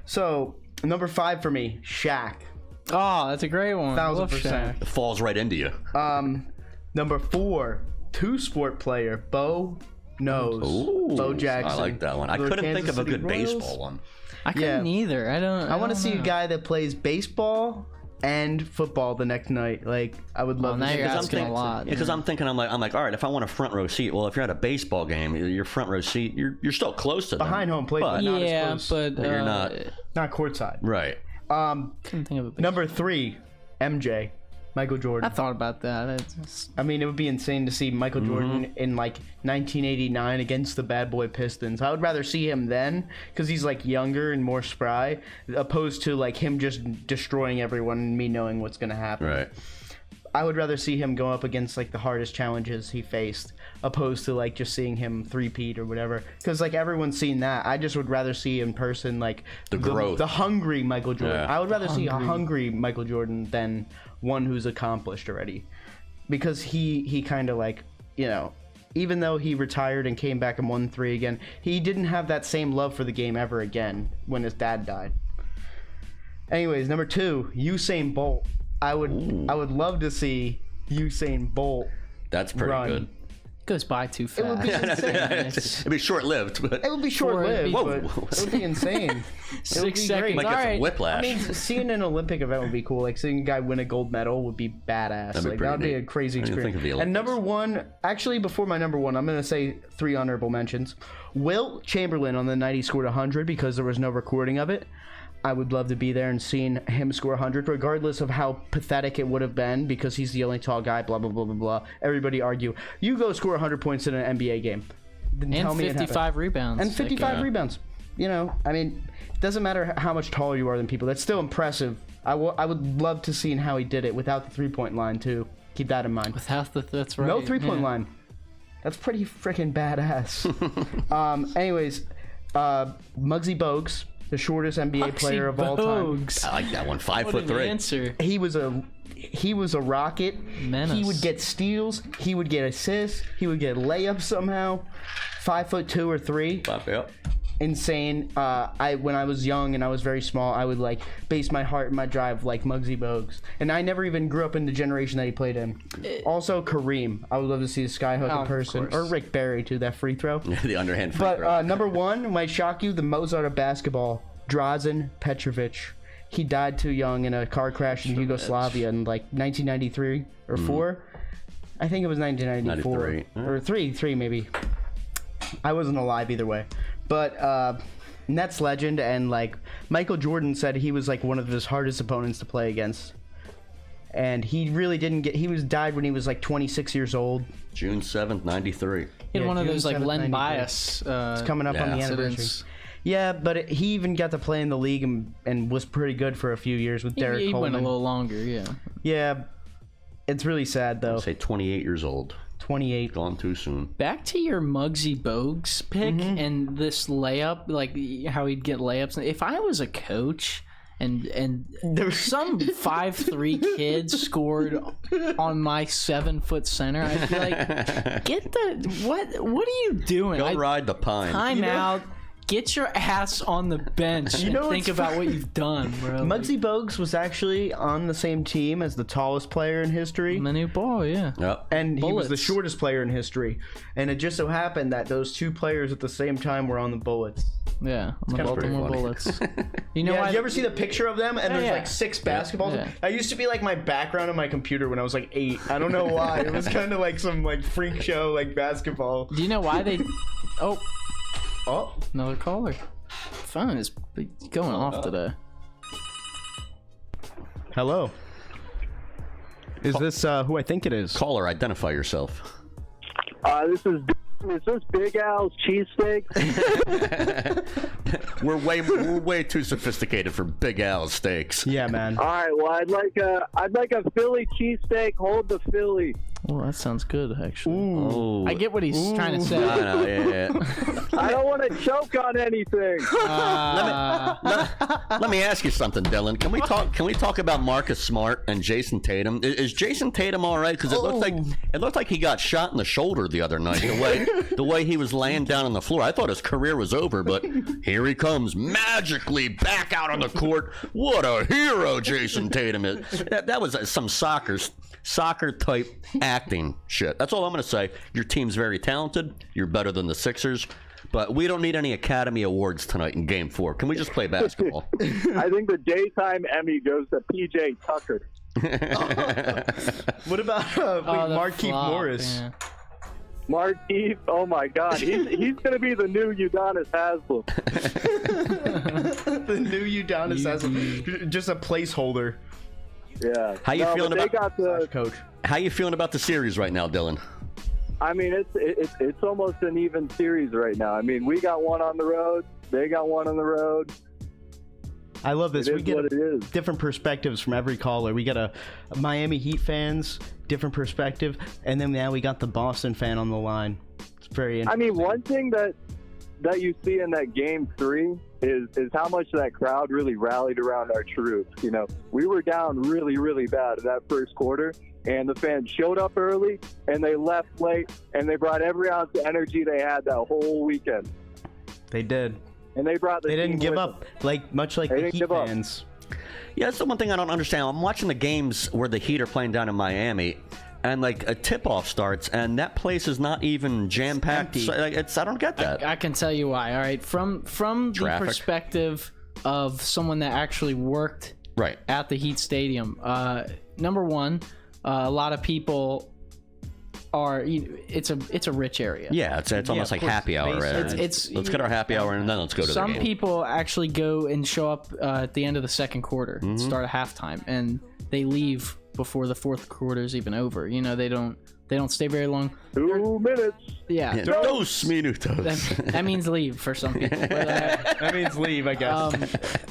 So, number 5 for me, Shaq. Oh, that's a great one. 1000%. It falls right into you. Number 4, two-sport player, Bo Knows. Ooh, Bo Jackson. I like that one. I The couldn't think Kansas of a City good Royals. baseball one. I couldn't either. I want to see know. a guy that plays baseball and football the next night. Like, I would love now to see you're that. asking a lot. Because I'm thinking, I'm like, all right, if I want a front row seat, well, if you're at a baseball game, your front row seat, you're still close to them. Behind home plate, but not Yeah, as close. but You're not. Not courtside. Right. Couldn't think of a big- Number 3, MJ. Michael Jordan. I thought about that. It's I mean, it would be insane to see Michael Jordan in like 1989 against the Bad Boy Pistons. I would rather see him then because he's like younger and more spry, opposed to like him just destroying everyone and me knowing what's gonna happen. Right. I would rather see him go up against like the hardest challenges he faced, opposed to like just seeing him three-peat or whatever. Because like everyone's seen that. I just would rather see in person like The growth. the hungry Michael Jordan. Yeah. I would rather see a hungry Michael Jordan than one who's accomplished already, because he kind of like, you know, even though he retired and came back and won 3 again, he didn't have that same love for the game ever again when his dad died. Anyways, number 2, Usain Bolt. I would love to see Usain Bolt That's pretty run. good. goes by too fast. It would be insane. It'd be short-lived, but It would be short-lived, Whoa. but it would be insane. It would 6 be seconds. great. might All get some right. whiplash. I mean, seeing an Olympic event would be cool. Like seeing a guy win a gold medal would be badass. That'd be Like pretty that would be neat. a crazy I didn't experience. think of the And Olympics. number 1, actually, before my number 1, I'm gonna say 3 honorable mentions. Wilt Chamberlain on the night he scored 100 because there was no recording of it. I would love to be there and seeing him score 100, regardless of how pathetic it would have been, because he's the only tall guy. Blah blah blah blah blah. Everybody argue. You go score 100 points in an NBA game. Then and tell me it happened. 55 rebounds. And 55 yeah. rebounds. You know, I mean, it doesn't matter how much taller you are than people. That's still impressive. I would love to see how he did it without the 3-point line, too. Keep that in mind. That's right. No 3-point yeah. line. That's pretty freaking badass. Anyways, Muggsy Bogues, the shortest NBA player of all time. Bogues. I like that one. What 5'3". an answer. He was a rocket. Menace. He would get steals. He would get assists. He would get layups somehow. 5'2" or 3. Yep. Insane. When I was young and I was very small, I would like base my heart and my drive like Muggsy Bogues, and I never even grew up in the generation that he played in. Also, Kareem. I would love to see the skyhook in of person, course. or Rick Barry too. That free throw. The underhand free But throw. number 1 might shock you: the Mozart of basketball, Drazen Petrovic. He died too young in a car crash in Yugoslavia in like 1993 or 4. I think it was 1994 93. or 3 maybe. I wasn't alive either way. But Nets legend, and like Michael Jordan said, he was like one of his hardest opponents to play against. And he really didn't get. He died when he was like 26 years old. June 7th, 93. He had Yeah, one of June those like 7th, Len 93. Bias. It's coming up on the Yeah. anniversary. incidents. Yeah, but he even got to play in the league and was pretty good for a few years with Derek He Coleman. went a little longer, yeah. Yeah, it's really sad though. Say 28 years old. 28. Gone too soon. Back to your Muggsy Bogues pick Mm-hmm. and this layup, like how he'd get layups. If I was a coach and some 5'3" kid scored on my 7-foot center, I'd be like, get the what are you doing? Go ride the pine. Time out. Get your ass on the bench and know think what's about what you've done, bro. Muggsy Bogues was actually on the same team as the tallest player in history. Manu Ball, yeah. Yep. And he was the Bullets. shortest player in history. And it just so happened that those 2 players at the same time were on the Bullets. Yeah, on the kinda Baltimore pretty Bullets. You know Yeah, what? did you ever see the picture of them? And there's yeah. like 6 basketballs. Yeah. That used to be like my background on my computer when I was like 8. I don't know why. It was kind of like some like freak show like basketball. Do you know why they... Oh, Oh, another caller. Phone is going off today. hello. Is this who I think it is? Caller, identify yourself. This is Is this Big Al's cheesesteak? We're way too sophisticated for Big Al steaks. Yeah, man. All right, well, I'd like a Philly cheesesteak. Hold the Philly. Oh, that sounds good, actually. Ooh. I get what he's trying to say. I know, yeah. I don't want to choke on anything. Let me ask you something, Dylan. Can we talk about Marcus Smart and Jason Tatum? Is Jason Tatum all right? Because it looked like he got shot in the shoulder the other night. The way he was laying down on the floor, I thought his career was over. But here he comes, magically back out on the court. What a hero Jason Tatum is. That was some soccer type acting shit. That's all I'm going to say. Your team's very talented. You're better than the Sixers. But we don't need any Academy Awards tonight in Game 4. Can we just play basketball? I think the daytime Emmy goes to P.J. Tucker. What about Markieff Morris? Yeah. Markieff, oh my God, he's going to be the new Udonis Haslem. The new Udonis Haslem. Just a placeholder. Yeah. How you feeling about coach? How you feeling about the series right now, Dylan? I mean, it's almost an even series right now. I mean, we got one on the road. They got one on the road. I love this. It We is get what it is. different perspectives from every caller. We got a Miami Heat fans, different perspective, and then now we got the Boston fan on the line. It's very interesting. I mean, one thing that you see in that Game 3 is how much that crowd really rallied around our troops. You know, we were down really, really bad in that first quarter, and the fans showed up early, and they left late, and they brought every ounce of energy they had that whole weekend. They did. And they brought the They didn't team give with up, them. much like They the didn't Heat give up. fans. Yeah, that's the one thing I don't understand. I'm watching the games where the Heat are playing down in Miami, and like a tip-off starts, and that place is not even jam-packed. It's empty. I don't get that. I can tell you why. All right, from the Traffic. perspective of someone that actually worked Right. at the Heat Stadium, number one, a lot of people are. It's a rich area. Yeah, it's almost like of course, happy hour. Right? It's let's get our happy hour and then let's go to the some game. people actually go and show up at the end of the second quarter, start at halftime, and they leave before the fourth quarter is even over. You know, they don't stay very long. 2 minutes. Yeah. Yeah, dos minutos. That means leave for some people. But, That means leave, I guess.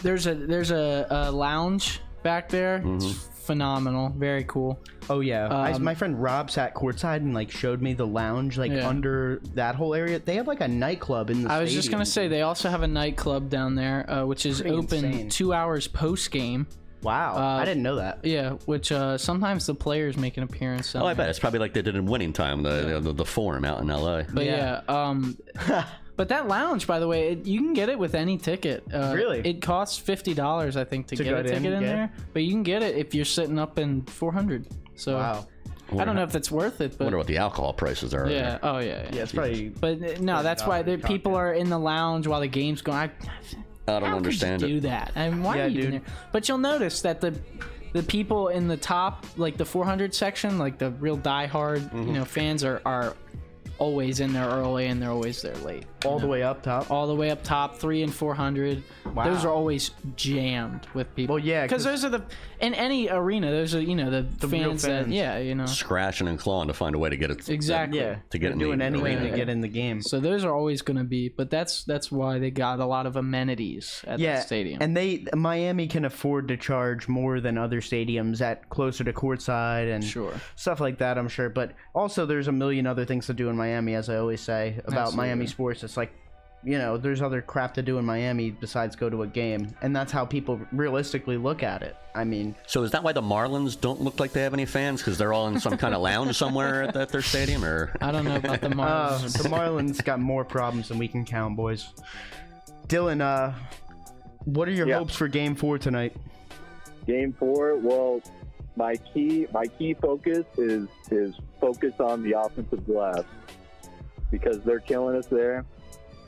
there's a lounge back there. It's phenomenal, very cool. Oh yeah, my friend Rob sat courtside and showed me the lounge Yeah. under that whole area. They have a nightclub in the I was just stadium. gonna say they also have a nightclub down there, which is Pretty open insane. 2 hours post game. Wow, I didn't know that. Yeah, which sometimes the players make an appearance. Oh, I bet it's probably like they did in Winning Time, the Forum out in L.A. But but that lounge, by the way, you can get it with any ticket. Really? It costs $50, I think, to get go a ticket in yeah. there. But you can get it if you're sitting up in 400. So Wow. I don't know if that's worth it, I but wonder what the alcohol prices are. yeah. Oh yeah. Yeah, it's probably. But no, that's why $40 people are in the lounge while the game's going. I don't How understand could you it. do that? I mean, why Yeah, are you in dude. there? But you'll notice that the people in the top, like the 400 section, like the real diehard, fans are always in there early and they're always there late. all the way up top. All the way up top, 3 and 400. Wow. Those are always jammed with people. Well, yeah, because those are in any arena. Those are the real fans that fans. Scratching and clawing to find a way to get it. Exactly. Yeah, To get they're in the doing anything arena. to get in the game. So those are always going to be, but that's why they got a lot of amenities at Yeah, the stadium. and Miami can afford to charge more than other stadiums at closer to courtside and Sure. stuff like that. I'm sure, but also there's a million other things to do in Miami, as I always say about Absolutely. Miami sports. It's like, there's other crap to do in Miami besides go to a game, and that's how people realistically look at it. I mean, So is that why the Marlins don't look like they have any fans? Because they're all in some kind of lounge somewhere at their stadium? Or I don't know about the Marlins. the Marlins got more problems than we can count, boys. Dylan, what are your Yeah. hopes for Game 4 tonight? Game 4, well, my key focus is focus on the offensive glass because they're killing us there.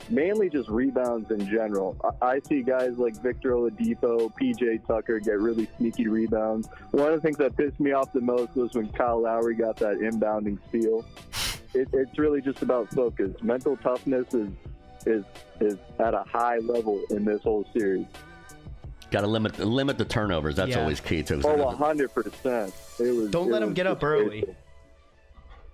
Mainly just rebounds in general. I see guys like Victor Oladipo, PJ Tucker get really sneaky rebounds. One of the things that pissed me off the most was when Kyle Lowry got that inbounding steal. It's really just about focus. Mental toughness is at a high level in this whole series. got to limit the turnovers. That's Yeah. always key too. Oh, 100%. Don't let them get up early.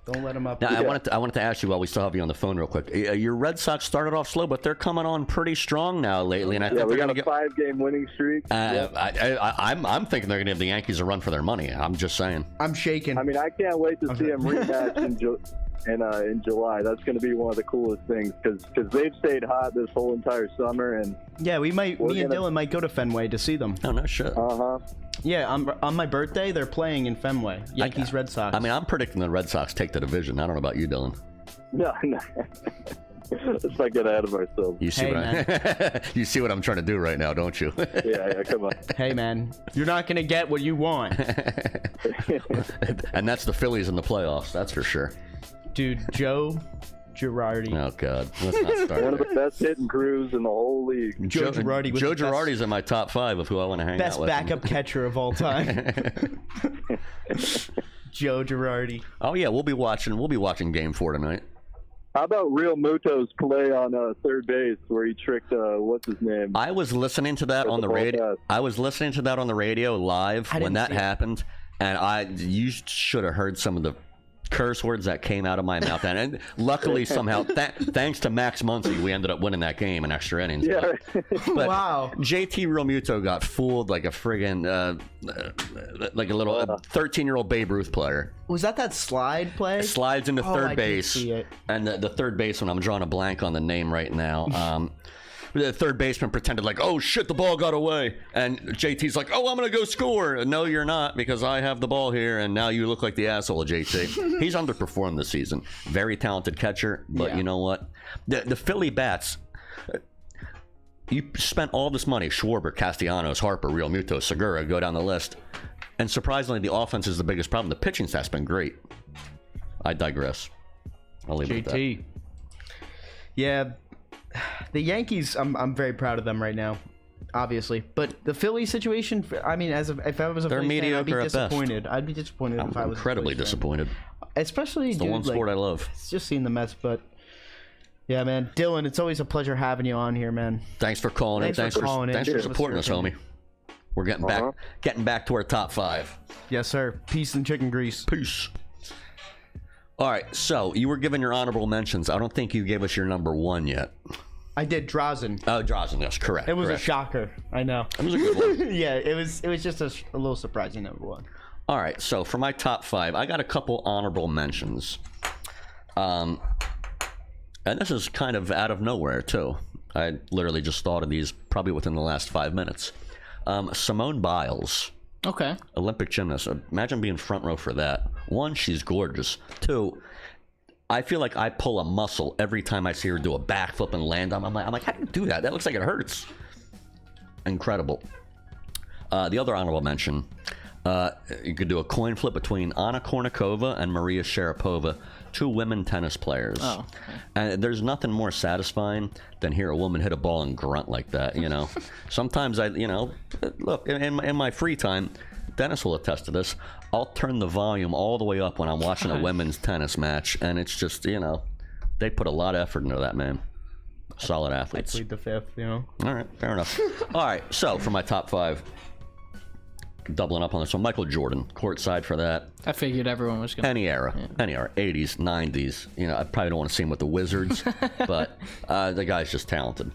Don't let them up. Now, I wanted to ask you while we still have you on the phone real quick. Your Red Sox started off slow, but they're coming on pretty strong now lately. And I think we they're got a 5-game winning streak. I'm thinking they're going to give the Yankees a run for their money. I'm just saying. I'm shaking. I mean, I can't wait to see them rematch in July. That's going to be one of the coolest things because they've stayed hot this whole entire summer. And yeah, me and Dylan might go to Fenway to see them. Oh, no shit. Yeah, on my birthday, they're playing in Fenway. Yankees, Red Sox. I mean, I'm predicting the Red Sox take the division. I don't know about you, Dylan. No. Let's not get ahead of ourselves. You see you see what I'm trying to do right now, don't you? Yeah, come on. Hey, man, you're not going to get what you want. And that's the Phillies in the playoffs, that's for sure. Dude, Joe Girardi. Oh, God. Let's not start. One of the best hitting crews in the whole league. Joe Girardi was Joe Girardi's in my top 5 of who I want to hang out with. Best backup catcher of all time. Joe Girardi. Oh, yeah, we'll be watching Game 4 tonight. How about Real Muto's play on third base where he tricked what's his name? I was listening to that on the radio. I was listening to that on the radio live when that happened, and you should have heard some of the curse words that came out of my mouth. And luckily, somehow, thanks to Max Muncy, we ended up winning that game in extra innings. Yeah. But wow. JT Realmuto got fooled like a friggin' like a little 13-year-old Babe Ruth player. Was that slide play? Slides into third base. See it. And the third baseman, I'm drawing a blank on the name right now. The third baseman pretended like, oh shit, the ball got away. And JT's like, oh, I'm going to go score. No, you're not, because I have the ball here, and now you look like the asshole, JT. He's underperformed this season. Very talented catcher, but you know what? The Philly bats, you spent all this money, Schwarber, Castellanos, Harper, Realmuto, Segura, go down the list. And surprisingly, the offense is the biggest problem. The pitching staff's been great. I digress. I'll leave it at that. Yeah. The Yankees, I'm very proud of them right now, obviously. But the Philly situation, I mean, if I was a Philly fan, I'd be disappointed. I'd be disappointed if I was incredibly disappointed. Especially, it's the one sport I love. It's just seeing the Mets, but yeah, man. Dylan, it's always a pleasure having you on here, man. Thanks for calling in. Thanks for supporting us, homie. We're getting back to our top 5. Yes, sir. Peace and chicken grease. Peace. All right, so you were given your honorable mentions. I don't think you gave us your number 1 yet. I did. Drazen. Oh, Drazen, yes, correct. It was a shocker. I know. It was a good one. Yeah, it was just a little surprising number 1. All right, so for my top 5, I got a couple honorable mentions. And this is kind of out of nowhere, too. I literally just thought of these probably within the last 5 minutes. Simone Biles. Okay. Olympic gymnast. Imagine being front row for that. 1, she's gorgeous. 2, I feel like I pull a muscle every time I see her do a backflip and land on. I'm like, how do you do that? That looks like it hurts. Incredible. The other honorable mention, you could do a coin flip between Anna Kournikova and Maria Sharapova, 2 women tennis players. Oh, okay. And there's nothing more satisfying than hear a woman hit a ball and grunt like that, you know. Sometimes look, in my free time, Dennis will attest to this, I'll turn the volume all the way up when I'm watching a women's tennis match, and it's just, they put a lot of effort into that, man. Solid athletes. I plead the 5th, All right, fair enough. All right, so for my top 5, doubling up on this one, Michael Jordan, courtside for that. I figured everyone was going to. Any era, 80s, 90s. I probably don't want to see him with the Wizards, but the guy's just talented.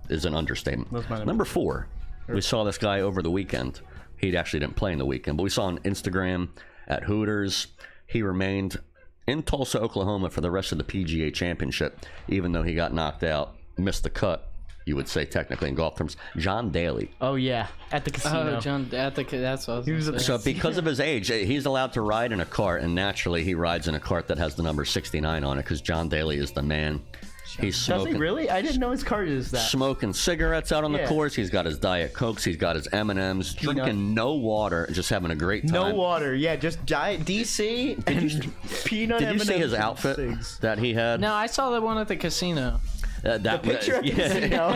Is an understatement. Number 4, we saw this guy over the weekend. He actually didn't play in the weekend, but we saw on Instagram at Hooters. He remained in Tulsa, Oklahoma for the rest of the PGA Championship, even though he got knocked out, missed the cut, you would say technically in golf terms. John Daly. Oh, yeah, at the casino. Oh, that's what I was going to say. So because of his age, he's allowed to ride in a cart, and naturally he rides in a cart that has the number 69 on it because John Daly is the man. He's smoking. Does he really? I didn't know his cart is that. Smoking cigarettes out on the course. He's got his Diet Cokes. He's got his M&Ms. Drinking no water, just having a great time. No water. Yeah, just Diet DC and peanut Did you M&Ms see his outfit that he had? No, I saw the one at the casino. The picture at the casino.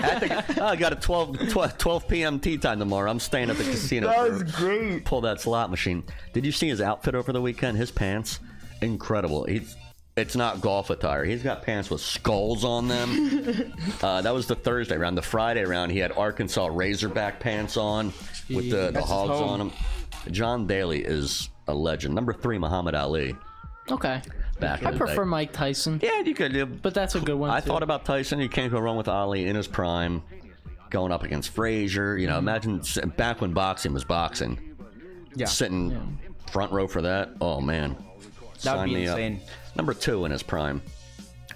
I got a 12 p.m. tea time tomorrow. I'm staying at the casino. That was great. Pull that slot machine. Did you see his outfit over the weekend? His pants, incredible. It's not golf attire. He's got pants with skulls on them. That was the Thursday round. The Friday round, he had Arkansas Razorback pants on with the hogs on them. John Daly is a legend. Number 3, Muhammad Ali. Okay. back in I the prefer day. Mike Tyson. Yeah, you could. But that's a good one. I too. thought about Tyson. You can't go wrong with Ali in his prime, going up against Frazier. You know, imagine back when boxing was boxing. Yeah. Sitting front row for that. Oh man, That would Sign be me insane. up. Number 2 in his prime,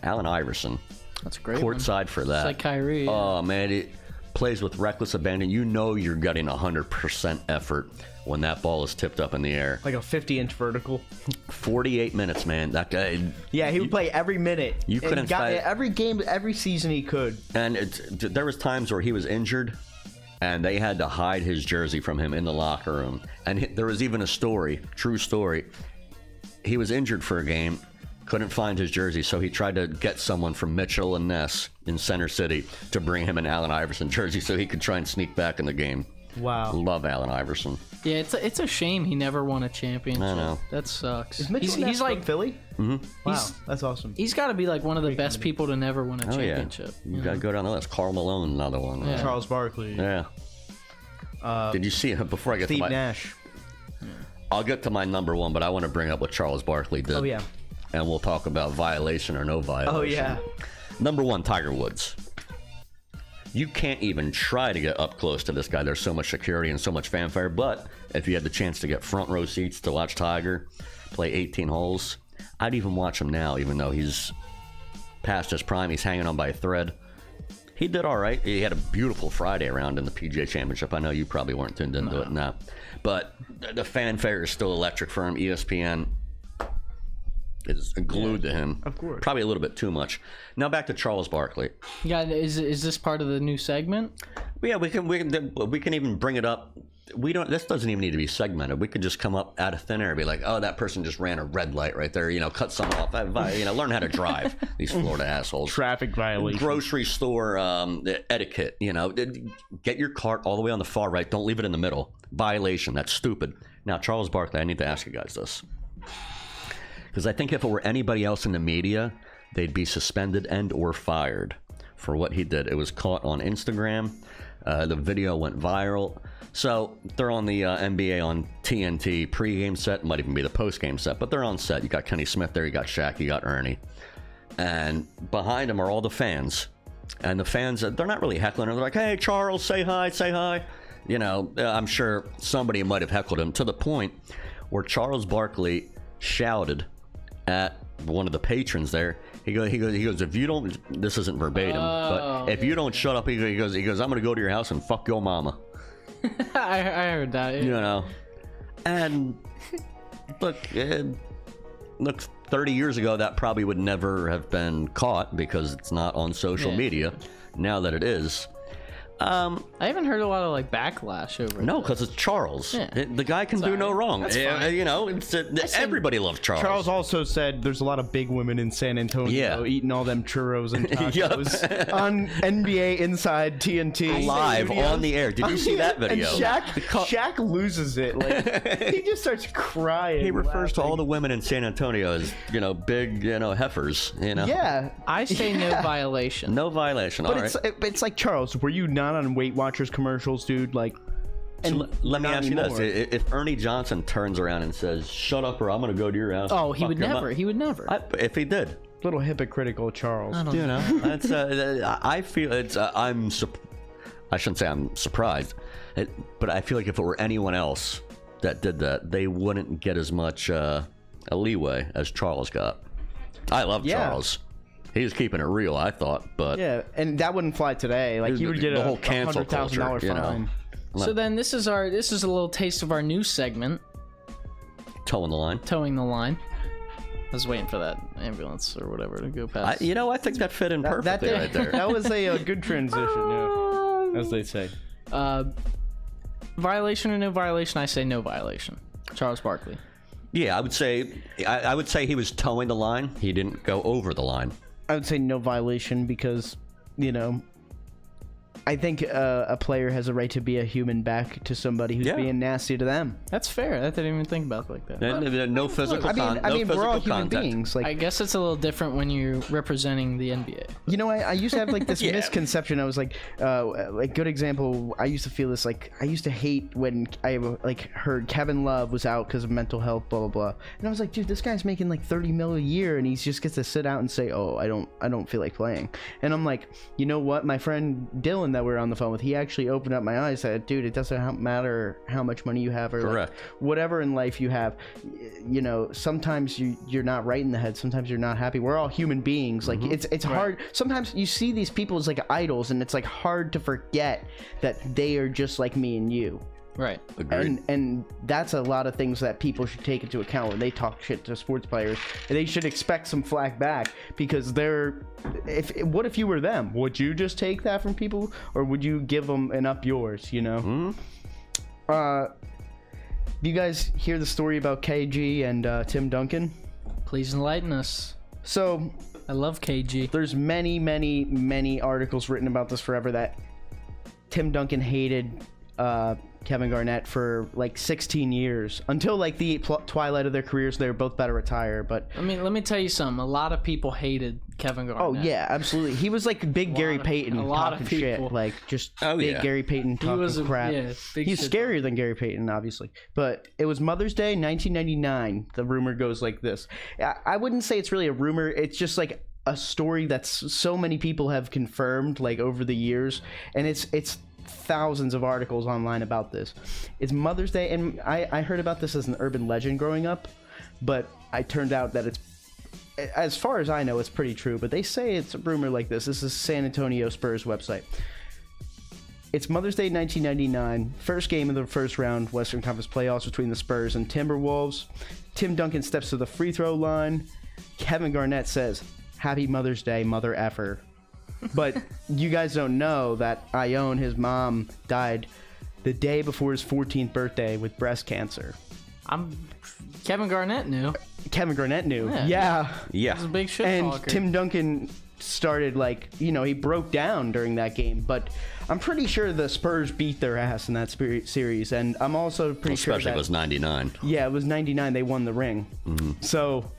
Allen Iverson. That's a great one. Courtside for that. It's like Kyrie. Yeah. Oh man, it plays with reckless abandon. You know you're getting 100% effort when that ball is tipped up in the air. Like a 50-inch vertical. 48 minutes, man. That guy. Yeah, he would play every minute. You couldn't And got fight- every game, every season he could. And there was times where he was injured, and they had to hide his jersey from him in the locker room. And there was even a story, true story. He was injured for a game, couldn't find his jersey, so he tried to get someone from Mitchell and Ness in Center City to bring him an Allen Iverson jersey so he could try and sneak back in the game. Wow. Love Allen Iverson. Yeah, it's a shame he never won a championship. I know. That sucks. Is Mitchell He's like Philly? Mm-hmm. Wow, He's- that's awesome. he's got to be like one of the best people to never win a Oh championship. yeah, you gotta go down the list. Karl Malone, another one. Yeah. Charles Barkley. Yeah. Did you see it before I get Steve to my? Nash. I'll get to my number 1, but I want to bring up what Charles Barkley did. Oh, yeah. And we'll talk about violation or no violation. Oh, yeah. Number 1, Tiger Woods. You can't even try to get up close to this guy. There's so much security and so much fanfare. But if you had the chance to get front row seats to watch Tiger play 18 holes, I'd even watch him now, even though he's past his prime. He's hanging on by a thread. He did all right. He had a beautiful Friday round in the PGA Championship. I know you probably weren't tuned into it now. But the fanfare is still electric for him. ESPN is glued to him. Of course. Probably a little bit too much. Now back to Charles Barkley. Yeah, is this part of the new segment? Yeah, we can even bring it up. We don't. This doesn't even need to be segmented. We could just come up out of thin air and be like, "Oh, that person just ran a red light right there. You know, cut someone off. Learn how to drive. These Florida assholes. Traffic violation. Grocery store etiquette. You know, get your cart all the way on the far right. Don't leave it in the middle. Violation. That's stupid. Now, Charles Barkley, I need to ask you guys this, because I think if it were anybody else in the media, they'd be suspended and or fired for what he did. It was caught on Instagram. The video went viral. So they're on the NBA on TNT pregame set. Might even be the postgame set, but they're on set. You got Kenny Smith there. You got Shaq. You got Ernie. And behind them are all the fans. And the fans, they're not really heckling him. They're like, "Hey, Charles, say hi, say hi." You know, I'm sure somebody might have heckled him to the point where Charles Barkley shouted at one of the patrons there. He goes, "If you don't," this isn't verbatim, but if you don't shut up, he goes, "I'm gonna go to your house and fuck your mama." I heard that. Yeah. You know, and look, 30 years ago, that probably would never have been caught because it's not on social media. Now that it is, I haven't heard a lot of like backlash over. no, because it's Charles. Yeah. The guy can do no wrong. That's fine. You know, everybody loves Charles. Charles also said there's a lot of big women in San Antonio eating all them churros and tacos on NBA Inside TNT Live on the air. Did you see that video? And Shaq loses it. Like he just starts crying. He refers to all the laughing. women in San Antonio as, big, heifers. Yeah, I say no violation. No violation. but All right. it's like, Charles, were you not on Weight Watchers commercials, dude? Like, and Let me not ask you anymore. this: if Ernie Johnson turns around and says, "Shut up, or I'm going to go to your house," Oh, he fuck would your never. mom," He would never. if he did, Little hypocritical Charles. I don't you know, that's. I feel it's. I shouldn't say I'm surprised, but I feel like if it were anyone else that did that, they wouldn't get as much a leeway as Charles got. I love Charles. He was keeping it real, I thought, but Yeah, and that wouldn't fly today. Like, you would get the a whole cancel $100,000 culture, you know. fine. So then this is a little taste of our new segment, towing the line. towing the line. I was waiting for that ambulance or whatever to go past. I think that fit in perfectly right there. That was a good transition, yeah, as they say. Violation or no violation? I say no violation. Charles Barkley. Yeah, I would say he was towing the line. He didn't go over the line. I would say no violation because, I think a player has a right to be a human back to somebody who's being nasty to them. That's fair. I didn't even think about it like that. No physical contact. I mean, we're all human beings. Like, I guess it's a little different when you're representing the NBA. You know, I used to have like this misconception. I was like good example. I used to feel this like I used to hate when I like heard Kevin Love was out because of mental health, blah blah blah, and I was like, dude, this guy's making like $30 million a year, and he just gets to sit out and say, oh, I don't feel like playing. And I'm like, you know what? My friend Dylan that we were on the phone with, he actually opened up my eyes. Said, dude, it doesn't matter how much money you have or like, whatever in life you have. You know, sometimes you're not right in the head. Sometimes you're not happy. We're all human beings. Like it's hard. Sometimes you see these people as like idols, and it's like hard to forget that they are just like me and you. Right. And that's a lot of things that people should take into account when they talk shit to sports players. They should expect some flack back, because what if you were them? Would you just take that from people, or would you give them an up yours, you know? Do you guys hear the story about KG and Tim Duncan? Please enlighten us. So I love KG. There's many articles written about this forever that Tim Duncan hated Kevin Garnett for like 16 years until like the twilight of their careers. They were both about to retire. But I mean, let me tell you something. A lot of people hated Kevin Garnett. Oh yeah, absolutely. He was like big Gary Payton talking shit, like just big Gary Payton talking crap. He's scarier than Gary Payton, obviously. But it was Mother's Day, 1999. The rumor goes like this. I wouldn't say it's really a rumor. It's just like a story that so many people have confirmed like over the years, and it's thousands of articles online about this. It's Mother's Day, and I heard about this as an urban legend growing up, but I turned out that it's, as far as I know, it's pretty true. But they say it's a rumor like this. This is San Antonio Spurs website. It's Mother's Day 1999, first game of the first round Western Conference playoffs between the Spurs and Timberwolves. Tim Duncan steps to the free throw line. Kevin Garnett says, "Happy Mother's Day, mother effer." But you guys don't know that Ione, his mom, died the day before his 14th birthday with breast cancer. Kevin Garnett knew. Kevin Garnett knew. Yeah. He was a big shit and talker. Tim Duncan started like, he broke down during that game, but I'm pretty sure the Spurs beat their ass in that series, and I'm also pretty sure especially it was 99. Yeah, it was 99. They won the ring. So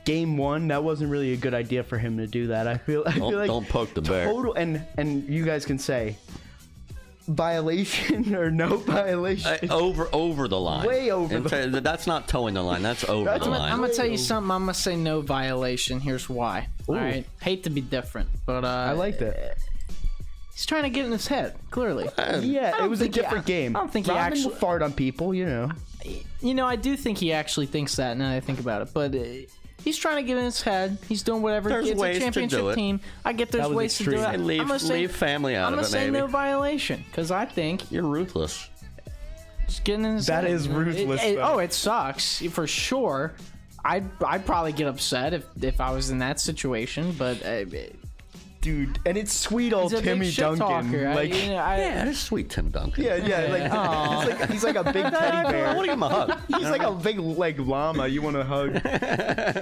Game 1, that wasn't really a good idea for him to do that. I feel like don't poke the bear. Total, and you guys can say violation or no violation. Over the line. Way over the line. That's not towing the line. That's over the line. I'm gonna tell you something. I'm gonna say no violation. Here's why. Ooh. All right. Hate to be different, but I like that. He's trying to get in his head. Clearly. Yeah, it was a different game. I don't think he Rodman actually would fart on people. I do think he actually thinks that. Now that I think about it, but. He's trying to get in his head. He's doing whatever. There's it's ways a championship to do it. team. I get there's ways to do it. And leave family out of it, I'm gonna say maybe. no violation, because I think You're ruthless. just getting in his head. That is ruthless, though. It sucks for sure. I'd probably get upset if I was in that situation, but Dude, and it's sweet old he's a big Timmy shit Duncan. talker. Like, Yeah, that's sweet Tim Duncan. like he's like a big teddy I bear. want to give him a hug. He's like a big llama you want to hug.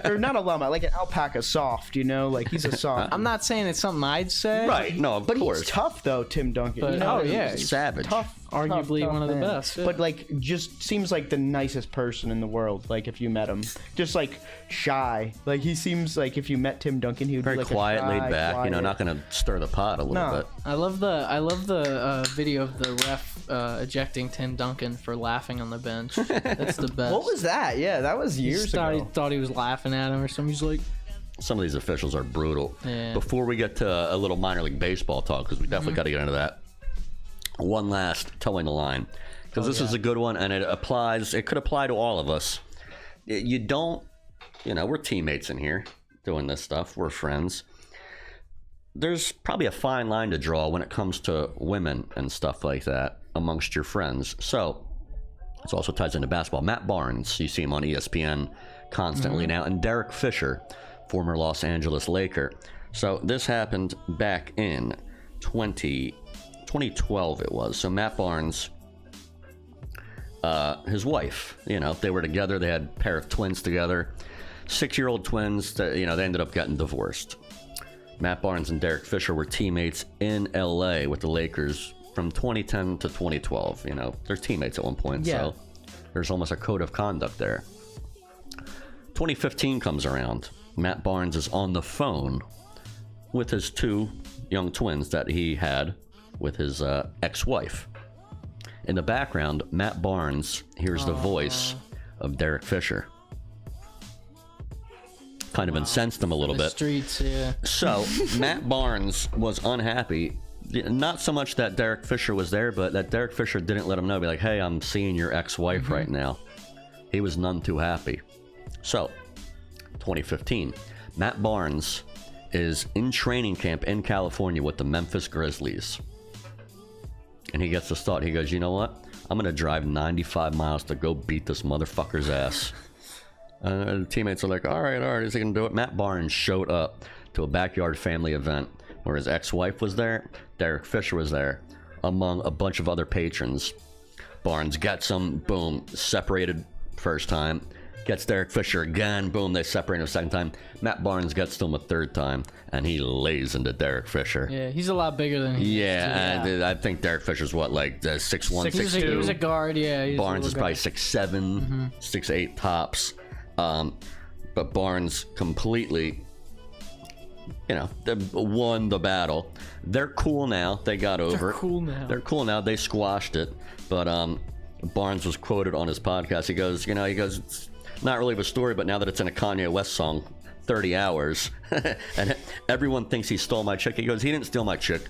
Or not a llama, like an alpaca, soft, like he's a soft. I'm not saying it's something I'd say. Right, no, of But course. he's tough though, Tim Duncan. But, he's savage. Tough. Arguably tough one of the man. best. Yeah. But like, just seems like the nicest person in the world. Like if you met him, just like shy. Like he seems like if you met Tim Duncan, he would Very be like quiet, a shy, laid back. quiet. Not going to stir the pot a little bit. I love the video of the ref ejecting Tim Duncan for laughing on the bench. That's the best. What was that? Yeah, that was years ago. He thought he was laughing at him or something. He's like, Some of these officials are brutal. Yeah. Before we get to a little minor league baseball talk, because we definitely got to get into that. One last towing the line, because this is a good one, and it could apply to all of us. You don't, we're teammates in here doing this stuff. We're friends. There's probably a fine line to draw when it comes to women and stuff like that amongst your friends. So it also ties into basketball. Matt Barnes, you see him on ESPN constantly now, and Derek Fisher, former Los Angeles Laker. So this happened back in 2012 it was. So Matt Barnes, his wife, they were together. They had a pair of twins together, 6-year-old twins. They ended up getting divorced. Matt Barnes and Derek Fisher were teammates in LA with the Lakers from 2010 to 2012. You know, they're teammates at one point, so there's almost a code of conduct there. 2015 comes around. Matt Barnes is on the phone with his 2 young twins that he had with his ex-wife. In the background, Matt Barnes hears the voice of Derek Fisher. Kind of incensed him a little bit. Streets, yeah. So Matt Barnes was unhappy. Not so much that Derek Fisher was there, but that Derek Fisher didn't let him know. Be like, hey, I'm seeing your ex-wife right now. He was none too happy. So, 2015, Matt Barnes is in training camp in California with the Memphis Grizzlies. And he gets this thought. He goes, you know what? I'm going to drive 95 miles to go beat this motherfucker's ass. And the teammates are like, all right, is he going to do it? Matt Barnes showed up to a backyard family event where his ex-wife was there, Derek Fisher was there, among a bunch of other patrons. Barnes gets him, boom, separated first time. Gets Derek Fisher again, boom, they separate him a second time. Matt Barnes gets to him a third time, and he lays into Derek Fisher. Yeah, he's a lot bigger than he is. Yeah, and I think Derek Fisher's what, like 6'1", 6'2"? He was a guard, yeah. Barnes is probably 6'7", 6'8" tops. But Barnes completely, won the battle. They're cool now. They got over it. They're cool now. They squashed it. But Barnes was quoted on his podcast. He goes, it's not really of a story, but now that it's in a Kanye West song, 30 hours, and everyone thinks he stole my chick. He goes, he didn't steal my chick.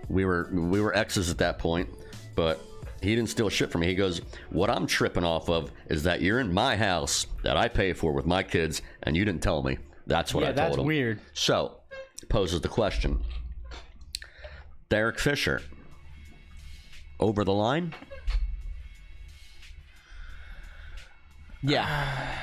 We were exes at that point, but he didn't steal shit from me. He goes, what I'm tripping off of is that you're in my house that I pay for with my kids, and you didn't tell me. That's what I told him. Yeah, that's weird. So, poses the question. Derek Fisher, over the line? Yeah.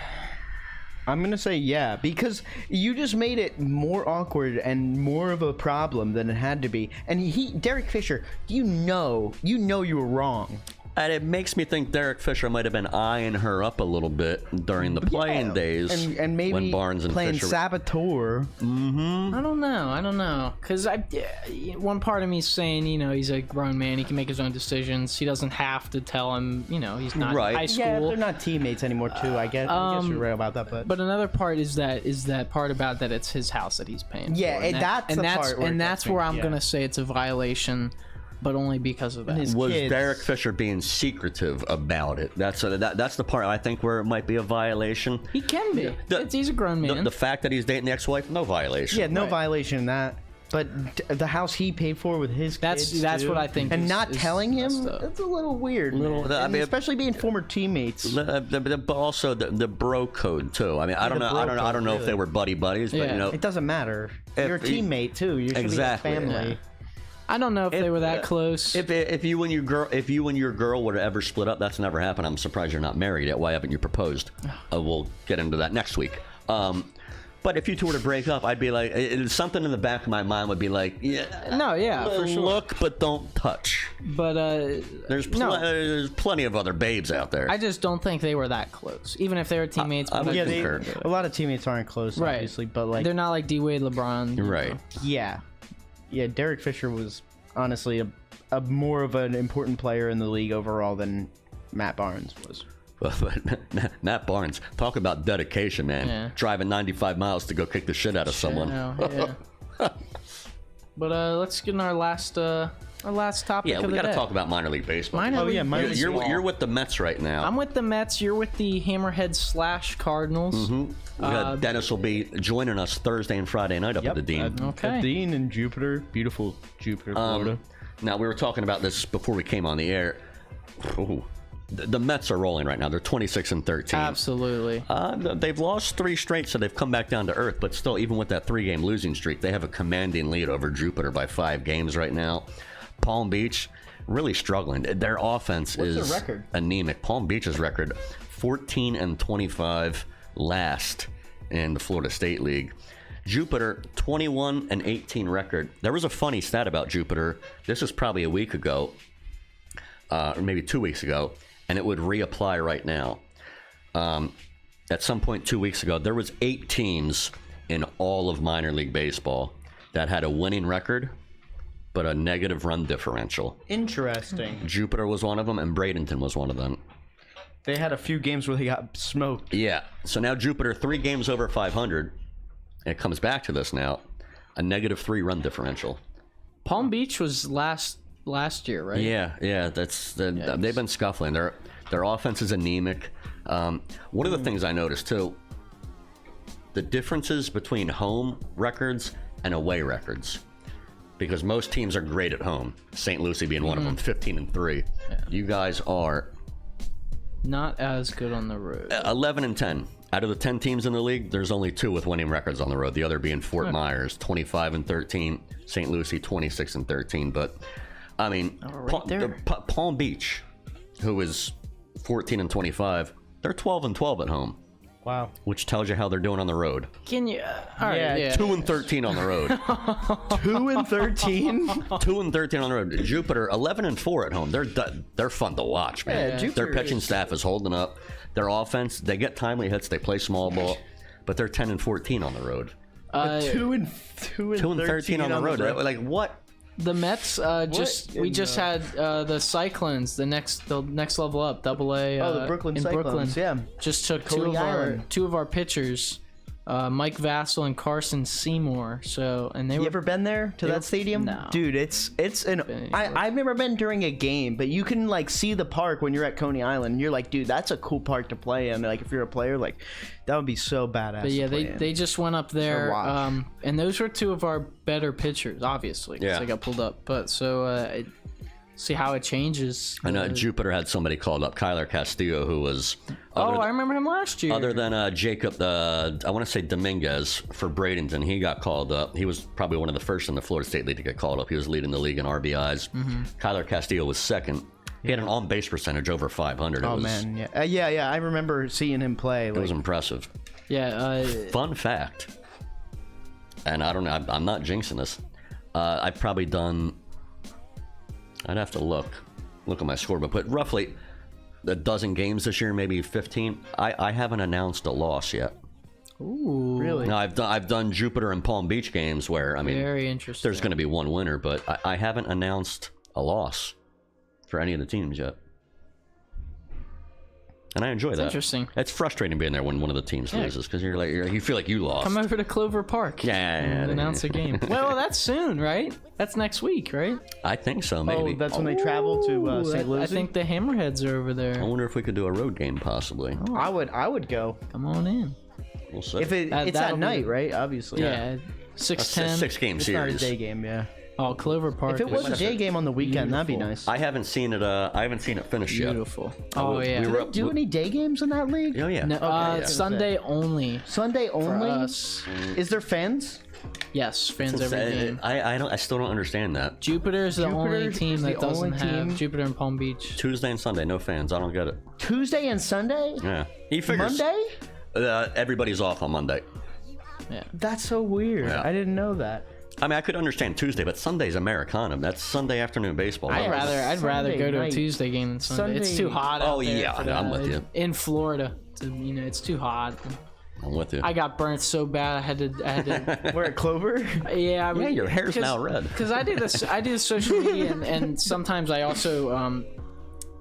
I'm going to say yeah, because you just made it more awkward and more of a problem than it had to be. And Derek Fisher, you know you were wrong. And it makes me think Derek Fisher might have been eyeing her up a little bit during the playing days. And maybe when Barnes and playing Fisher saboteur. I don't know. Because one part of me is saying, he's a grown man. He can make his own decisions. He doesn't have to tell him, he's not in high school. Yeah, they're not teammates anymore, too. I guess you're right about that. But another part is that part about that it's his house that he's paying for. Yeah, that's where I'm going to say it's a violation. But only because of that. Was Derek Fisher being secretive about it? That's the part I think where it might be a violation. He can be. He's a grown man. The fact that he's dating the ex-wife, no violation. Yeah, no violation in that. But the house he paid for with his kids, that's what I think. And not telling him, that's a little weird. Especially being former teammates. But also the bro code too. I mean, I don't know if they were buddies, but it doesn't matter. You're a teammate too. You should be a family. Yeah. I don't know if they were that close. If you and your girl would have ever split up, that's never happened. I'm surprised you're not married yet. Why haven't you proposed? We'll get into that next week. But if you two were to break up, I'd be like, something in the back of my mind would be like, for sure. Look, but don't touch. But there's plenty of other babes out there. I just don't think they were that close, even if they were teammates. I would concur. A lot of teammates aren't close, obviously, but like they're not like D-Wade, LeBron. Right. Yeah, Derek Fisher was honestly a more of an important player in the league overall than Matt Barnes was. But Matt Barnes, talk about dedication, man. Yeah. Driving 95 miles to go kick the shit out of someone. But let's get in our last topic of the day. Yeah, we got to talk about minor league baseball. Minor league baseball. You're with the Mets right now. I'm with the Mets. You're with the Hammerheads / Cardinals. Mm-hmm. Dennis will be joining us Thursday and Friday night up at the Dean. At Dean in Jupiter. Beautiful Jupiter, Florida. Now, we were talking about this before we came on the air. Ooh. The Mets are rolling right now. They're 26-13. Absolutely. They've lost 3 straight, so they've come back down to earth. But still, even with that 3-game losing streak, they have a commanding lead over Jupiter by 5 games right now. Palm Beach, really struggling. Their offense is their record? Anemic. Palm Beach's record, 14-25, last in the Florida State League. Jupiter, 21-18 record. There was a funny stat about Jupiter. This was probably a week ago, or maybe 2 weeks ago, and it would reapply right now. At some point 2 weeks ago, there was 8 teams in all of minor league baseball that had a winning record, but a negative run differential. Interesting. Jupiter was one of them, and Bradenton was one of them. They had a few games where they got smoked. Yeah. So now Jupiter 3 games over 500, and it comes back to this now, a -3 run differential. Palm Beach was last year, right? Yeah. They've been scuffling. Their offense is anemic. One of the things I noticed too, the differences between home records and away records, because most teams are great at home. St. Lucie being one of them, 15-3. Yeah. You guys are not as good on the road. 11-10. Out of the 10 teams in the league, there's only 2 with winning records on the road. The other being Fort Myers, 25-13. St. Lucie, 26-13. But I mean, Palm Beach, who is 14-25, they're 12-12 at home. Wow. Which tells you how they're doing on the road. Can you? All right, yeah. 2-13 on the road. 2-13? 2-13 on the road. Jupiter 11-4 at home. They're fun to watch, man. Yeah, their pitching staff is holding up. Their offense, they get timely hits. They play small ball, but they're 10-14 on the road. 2-13 on the road. Like what? The Mets we just had the Cyclones, the next level up, AA. The Brooklyn Cyclones. Yeah, just took two of our pitchers, Mike Vassell and Carson Seymour. So you ever been there to that stadium? No, dude. I've never been during a game, but you can like see the park when you're at Coney Island. And you're like, dude, that's a cool park to play in. Like if you're a player, like that would be so badass. But yeah, they just went up there, and those were 2 of our better pitchers, obviously. Yeah, they got pulled up. But so see how it changes. I know Jupiter had somebody called up, Kyler Castillo, who was. I remember him last year. Other than Jacob, I want to say Dominguez for Bradenton, he got called up. He was probably one of the first in the Florida State League to get called up. He was leading the league in RBIs. Mm-hmm. Kyler Castillo was second. He had an on-base percentage over 500. Man, yeah. I remember seeing him play. It was impressive. Yeah. Fun fact, and I don't know, I'm not jinxing this. I've probably done. I'd have to look at my scorebook, but roughly a dozen games this year, maybe 15. I haven't announced a loss yet. Ooh, really? Now I've done Jupiter and Palm Beach games where very interesting. There's going to be one winner, but I haven't announced a loss for any of the teams yet. And I enjoy that. Interesting. It's frustrating being there when one of the teams loses because you feel like you lost. Come over to Clover Park. Yeah. Announce a game. Well, that's soon, right? That's next week, right? I think so, maybe. Oh, that's when they travel to St. Lucie? I think the Hammerheads are over there. I wonder if we could do a road game, possibly. Oh. I would go. Come on in. We'll see. If it's at night, right? Obviously. Yeah. 6-10. 6-game series. It's not a day game, yeah. Oh, Clover Park. If it was a day game on the weekend, that'd be nice. I haven't seen it. Finished yet. Beautiful. Oh yeah. Do they do any day games in that league? Oh yeah. No, Sunday only. Sunday only. For us. Is there fans? Yes, fans every game. I still don't understand that. Jupiter is the only team that doesn't have Jupiter and Palm Beach. Tuesday and Sunday, no fans. I don't get it. Tuesday and Sunday? Yeah. He figures. Monday? Everybody's off on Monday. Yeah. That's so weird. Yeah. I didn't know that. I mean, I could understand Tuesday, but Sunday's Americana. That's Sunday afternoon baseball. I'd rather go to a Tuesday game than Sunday. It's too hot out there. Oh yeah, I'm with you. In Florida, it's too hot. I'm with you. I got burnt so bad. I had to. Wear a Clover? Yeah. Yeah, your hair's now red. Because I do this. I do social media, and sometimes I also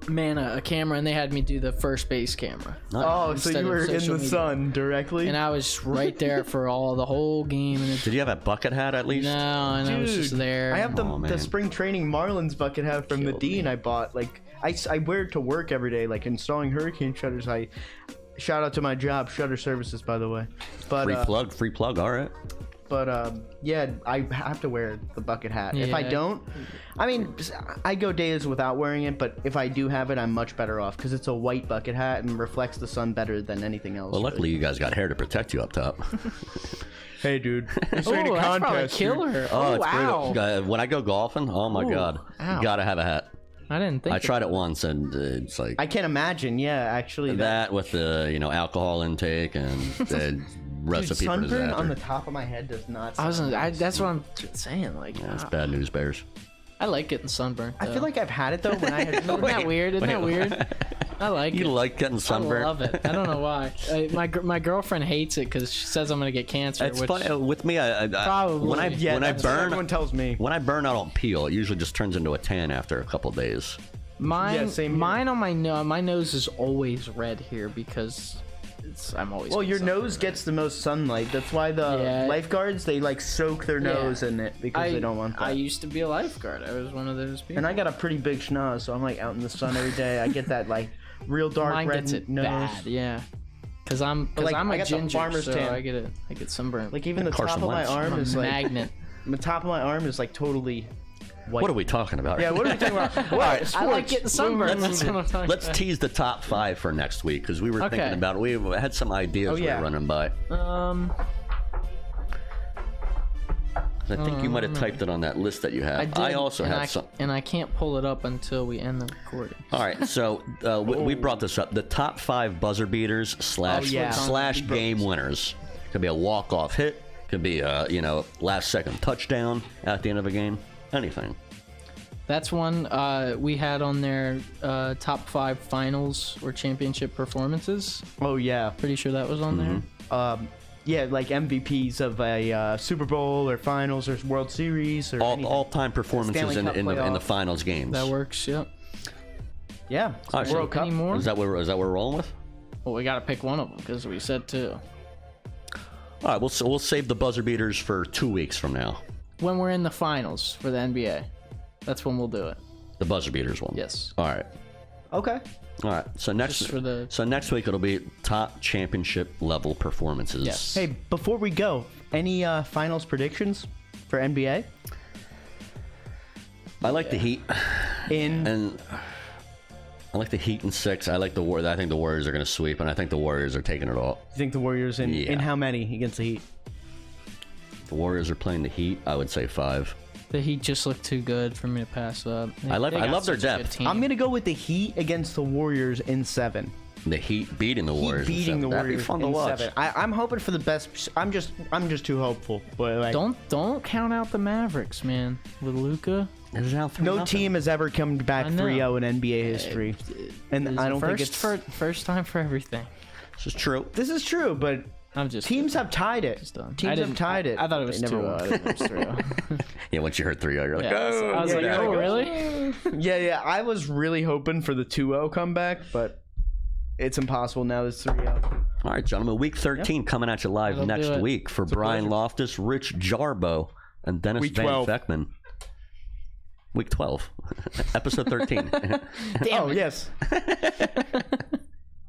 man a camera, and they had me do the first base camera. Oh, so you were in the sun directly? And I was right there for the whole game. And did you have a bucket hat at least? No, and I was just there. I have the spring training Marlins bucket hat from the Dean I bought. Like I wear it to work every day, like installing hurricane shutters. Shout out to my job, Shutter Services, by the way. But free plug, all right. But yeah, I have to wear the bucket hat. Yeah. If I don't, I mean, I go days without wearing it, but if I do have it, I'm much better off because it's a white bucket hat and reflects the sun better than anything else. Well, luckily you guys got hair to protect you up top. Hey, dude. That's probably a killer. Oh, wow. Brutal. When I go golfing, oh my God, you gotta have a hat. I didn't think. I tried it once, and it's like I can't imagine. Yeah, actually, that with the alcohol intake and the recipe for disaster. Sunburn on the top of my head does not. That's what I'm saying. Like, it's bad news bears. I like getting sunburned. I feel like I've had it though. When I had Isn't that weird? I like it. You like getting sunburned? I love it. I don't know why. My girlfriend hates it because she says I'm gonna get cancer. It's which funny with me. probably. When I burn, everyone tells me. When I burn, I don't peel. It usually just turns into a tan after a couple of days. Mine, same here. mine on my nose is always red here because I'm always. Well, your nose gets the most sunlight. That's why the lifeguards they like soak their nose in it because they don't want that. I used to be a lifeguard. I was one of those people. And I got a pretty big schnoz, so I'm like out in the sun every day. I get that like real dark Mine red gets it nose. bad, yeah. Because I'm I a got the ginger, farmer's so tan. I get sunburned. Like even the top Carson of my Wentz. arm I'm is a like magnet. the top of my arm is like totally white. What are we talking about? Yeah, what are we talking about? All right, I like getting sunburned. That's what I'm talking let's about. tease the top 5 for next week because we were Okay. thinking about it. We had some ideas we were running by. I think you might have typed it on that list that you have. I did, I also and had some. and I can't pull it up until we end the recording. All right, so we brought this up. The top 5 buzzer beaters slash game winners. Could be a walk-off hit. Could be a last-second touchdown at the end of a game. Anything. That's one we had on their top 5 finals or championship performances. Oh yeah. Pretty sure that was on there. Yeah, like MVPs of a Super Bowl or finals or World Series or all-time performances Stanley Cup in the playoff. finals games. That works. Yep. Yeah. All right, World Cup. Any more? Is that what we're rolling with? Well, we got to pick one of them because we said 2. All right, we'll save the buzzer beaters for 2 weeks from now. When we're in the finals for the NBA, that's when we'll do it. The buzzer beaters one. Yes. All right. Okay. All right. So next next week it'll be top championship level performances. Yes. Hey, before we go, any finals predictions for NBA? I like the Heat, and I like the Heat in 6. I like the Warriors. I think the Warriors are going to sweep, and I think the Warriors are taking it all. You think the Warriors in how many against the Heat? The Warriors are playing the Heat. I would say 5. The Heat just looked too good for me to pass up. I love their depth. I'm gonna go with the Heat against the Warriors in 7. The Heat beating the Warriors. Beating the That'd be Warriors fun to in watch. 7. I'm hoping for the best. I'm just too hopeful. But like, Don't count out the Mavericks, man. With Luka, no team has ever come back 3-0 in NBA history, and I don't think it's first time for everything. This is true. This is true, but I'm just teams have tied it. Teams have tied it. I thought it was They never 2-0. won. I didn't know it was 3-0. Yeah, once you heard 3-0, you're like, Yeah, oh, I was like, yeah. oh, really? Yeah. I was really hoping for the 2-0 comeback, but it's impossible now. It's 3-0. All right, gentlemen. Week 13 coming at you live That'll next do it. week for Brian Loftus, Rich Jarbo, and Dennis Week Van 12. Feckman. Week 12, episode 13. Damn. Oh, yes.